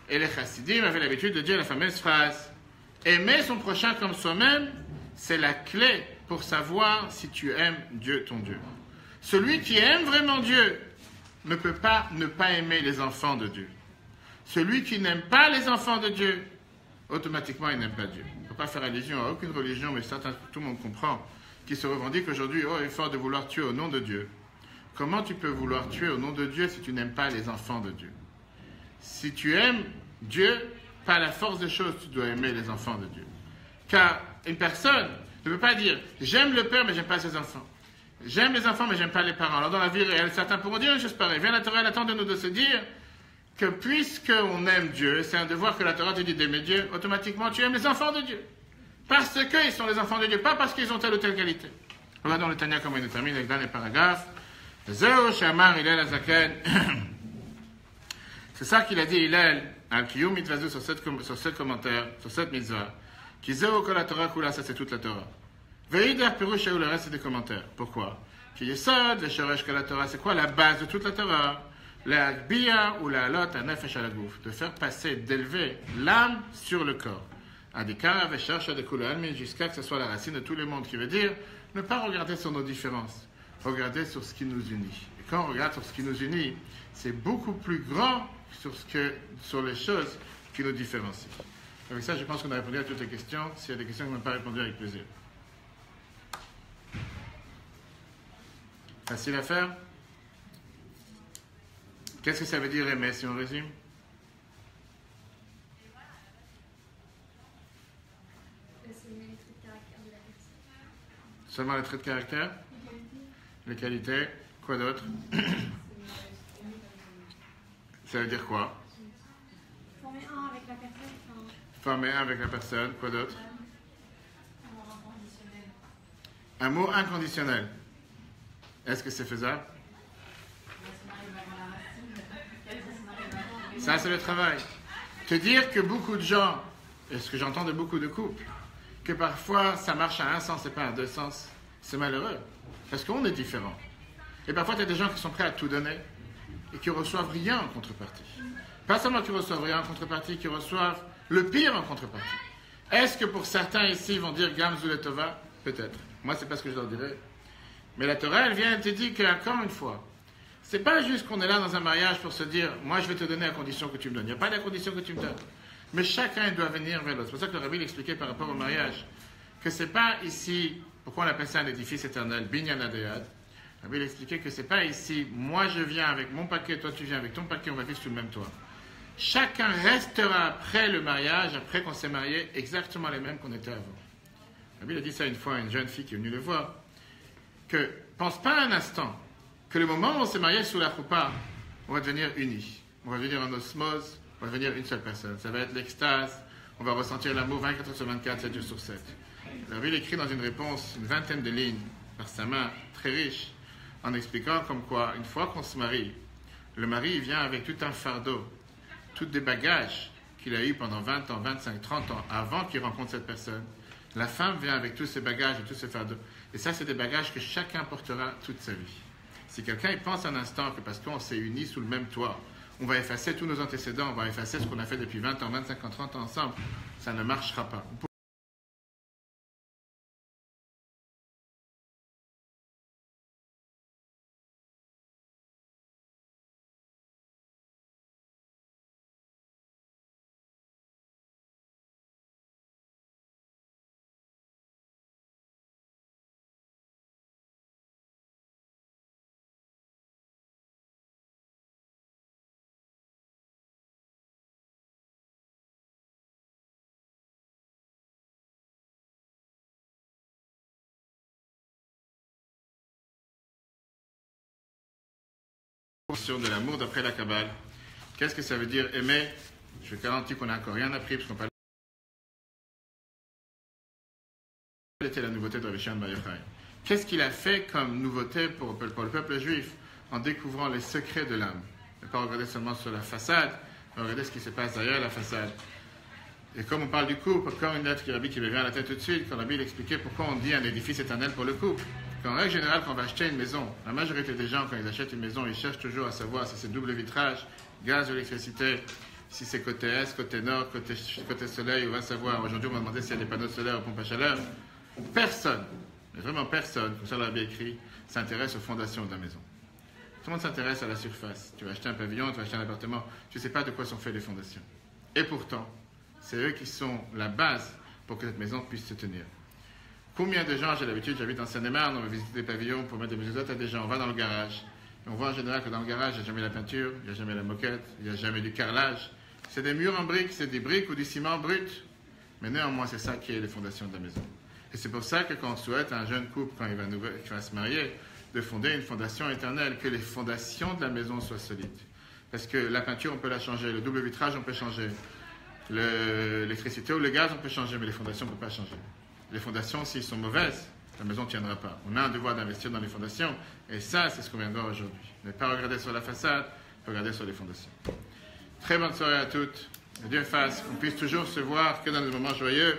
Et les chassidim avaient l'habitude de dire la fameuse phrase, aimer son prochain comme soi-même, c'est la clé pour savoir si tu aimes Dieu, ton Dieu. Celui qui aime vraiment Dieu ne peut pas ne pas aimer les enfants de Dieu. Celui qui n'aime pas les enfants de Dieu, automatiquement, il n'aime pas Dieu. Il ne faut pas faire allusion à aucune religion, mais tout le monde comprend, qui se revendique aujourd'hui au effort de vouloir tuer au nom de Dieu. Comment tu peux vouloir tuer au nom de Dieu si tu n'aimes pas les enfants de Dieu? Si tu aimes Dieu, par la force des choses, tu dois aimer les enfants de Dieu. Car une personne ne peut pas dire « j'aime le père, mais j'aime pas ses enfants ». J'aime les enfants, mais j'aime pas les parents. Alors dans la vie réelle, certains pourront dire une chose pareille. Viens la Torah, elle attend de nous de se dire que puisqu'on aime Dieu, c'est un devoir que la Torah te dit d'aimer Dieu, automatiquement tu aimes les enfants de Dieu. Parce qu'ils sont les enfants de Dieu, pas parce qu'ils ont telle ou telle qualité. Regardons le Tanya comment il termine avec dans les paragraphes. Zéo Shamar Hillel HaZaken. C'est ça qu'il a dit Hillel, Al-Kiyum Mitzvah sur ce commentaire, sur cette mitzvah. Qui Zéo Kol HaTorah Kula, ça c'est toute la Torah. Veider Pirush Shaou, le reste c'est des commentaires. Pourquoi? Qui Yesod, Veshoresh Kol HaTorah, c'est quoi la base de toute la Torah? La Bia ou la Lot, à Nefesh à la Gouf, de faire passer, d'élever l'âme sur le corps. Adikara Veshoresh à Almin, jusqu'à que ce soit la racine de tout le monde, qui veut dire ne pas regarder sur nos différences, regarder sur ce qui nous unit. Et quand on regarde sur ce qui nous unit, c'est beaucoup plus grand sur les choses qui nous différencient. Avec ça, je pense qu'on a répondu à toutes les questions. S'il y a des questions qu'on n'a pas répondu, avec plaisir. Facile à faire? Qu'est-ce que ça veut dire aimer, si on résume? Seulement les traits de caractère? Les qualités? Quoi d'autre? Ça veut dire quoi? Former un avec la personne. Former un avec la personne. Quoi d'autre? Amour inconditionnel. Amour inconditionnel. Est-ce que c'est faisable? Ça, c'est le travail. Te dire que beaucoup de gens, et ce que j'entends de beaucoup de couples, que parfois ça marche à un sens et pas à deux sens, c'est malheureux. Parce qu'on est différents. Et parfois, tu as des gens qui sont prêts à tout donner et qui ne reçoivent rien en contrepartie. Pas seulement qui reçoivent rien en contrepartie, qui reçoivent le pire en contrepartie. Est-ce que pour certains ici vont dire Gamzou le Tova? Peut-être. Moi, c'est pas ce que je leur dirais. Mais la Torah, elle vient et te dit qu'encore une fois, c'est pas juste qu'on est là dans un mariage pour se dire moi je vais te donner à condition que tu me donnes. Il n'y a pas de condition que tu me donnes. Mais chacun doit venir vers l'autre. C'est pour ça que le Rabbi l'expliquait par rapport au mariage. Que c'est pas ici, pourquoi on appelle ça un édifice éternel, Binyan Adéad. Le Rabbi l'expliquait que c'est pas ici, moi je viens avec mon paquet, toi tu viens avec ton paquet, on va vivre sous le même toit. Chacun restera après le mariage, après qu'on s'est marié, exactement les mêmes qu'on était avant. Le Rabbi a dit ça une fois à une jeune fille qui est venue le voir. Que pense pas un instant que le moment où on s'est marié sous la choupa, on va devenir unis. on va venir en osmose, on va devenir une seule personne. Ça va être l'extase, on va ressentir l'amour 24 heures sur 24, 7 jours sur 7. La Bible écrit dans une réponse une vingtaine de lignes par sa main, très riche, en expliquant comme quoi, une fois qu'on se marie, le mari vient avec tout un fardeau, tous des bagages qu'il a eu pendant 20 ans, 25, 30 ans avant qu'il rencontre cette personne. La femme vient avec tous ses bagages et tous ses fardeaux. Et ça, c'est des bagages que chacun portera toute sa vie. Si quelqu'un pense un instant que parce qu'on s'est unis sous le même toit, on va effacer tous nos antécédents, on va effacer ce qu'on a fait depuis 20 ans, 25 ans, 30 ans ensemble, ça ne marchera pas. De l'amour d'après la Kabbale. Qu'est-ce que ça veut dire aimer? Je garantis qu'on n'a encore rien appris parce qu'on parle. Quelle était la nouveauté de Rabbi Shimon Bar Yochai? Qu'est-ce qu'il a fait comme nouveauté pour le peuple juif en découvrant les secrets de l'âme? Ne pas regarder seulement sur la façade, mais regarder ce qui se passe derrière la façade. Et comme on parle du couple, encore une lettre qui me vient à la tête tout de suite, quand la Bible expliquait pourquoi on dit un édifice éternel pour le couple. En règle générale, quand on va acheter une maison, la majorité des gens, quand ils achètent une maison, ils cherchent toujours à savoir si c'est double vitrage, gaz ou électricité, si c'est côté est, côté nord, côté soleil, on va savoir. Aujourd'hui, on va demander s'il y a des panneaux solaires ou pompes à chaleur. Personne, mais vraiment personne, comme ça l'a bien écrit, s'intéresse aux fondations de la maison. Tout le monde s'intéresse à la surface. Tu vas acheter un pavillon, tu vas acheter un appartement, tu ne sais pas de quoi sont faites les fondations. Et pourtant, c'est eux qui sont la base pour que cette maison puisse se tenir. Combien de gens, j'ai l'habitude, j'habite en Seine-et-Marne, on va visiter des pavillons pour mettre des maisons à des gens, on va dans le garage, et on voit en général que dans le garage, il n'y a jamais la peinture, il n'y a jamais la moquette, il n'y a jamais du carrelage. C'est des murs en briques, c'est des briques ou du ciment brut, mais néanmoins, c'est ça qui est les fondations de la maison. Et c'est pour ça que quand on souhaite à un jeune couple, quand il va se marier, de fonder une fondation éternelle, que les fondations de la maison soient solides. Parce que la peinture, on peut la changer, le double vitrage, on peut changer, l'électricité ou le gaz, on peut changer, mais les fondations, on ne peut pas changer. Les fondations, s'ils sont mauvaises, la maison ne tiendra pas. On a un devoir d'investir dans les fondations, et ça, c'est ce qu'on vient de voir aujourd'hui. Ne pas regarder sur la façade, regarder sur les fondations. Très bonne soirée à toutes. Dieu fasse qu'on puisse toujours se voir que dans des moments joyeux.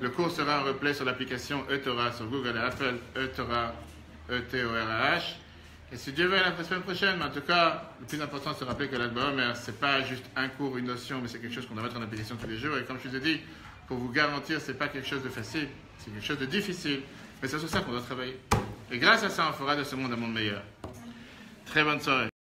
Le cours sera en replay sur l'application eTorah sur Google et Apple, eTorah, E-T-O-R-A-H. Et si Dieu veut, la semaine prochaine, mais en tout cas, le plus important, c'est de se rappeler que l'Ag BaOmer, ce n'est pas juste un cours, une notion, mais c'est quelque chose qu'on doit mettre en application tous les jours. Et comme je vous ai dit, pour vous garantir, ce n'est pas quelque chose de facile, c'est quelque chose de difficile, mais c'est sur ça qu'on doit travailler. Et grâce à ça, on fera de ce monde un monde meilleur. Très bonne soirée.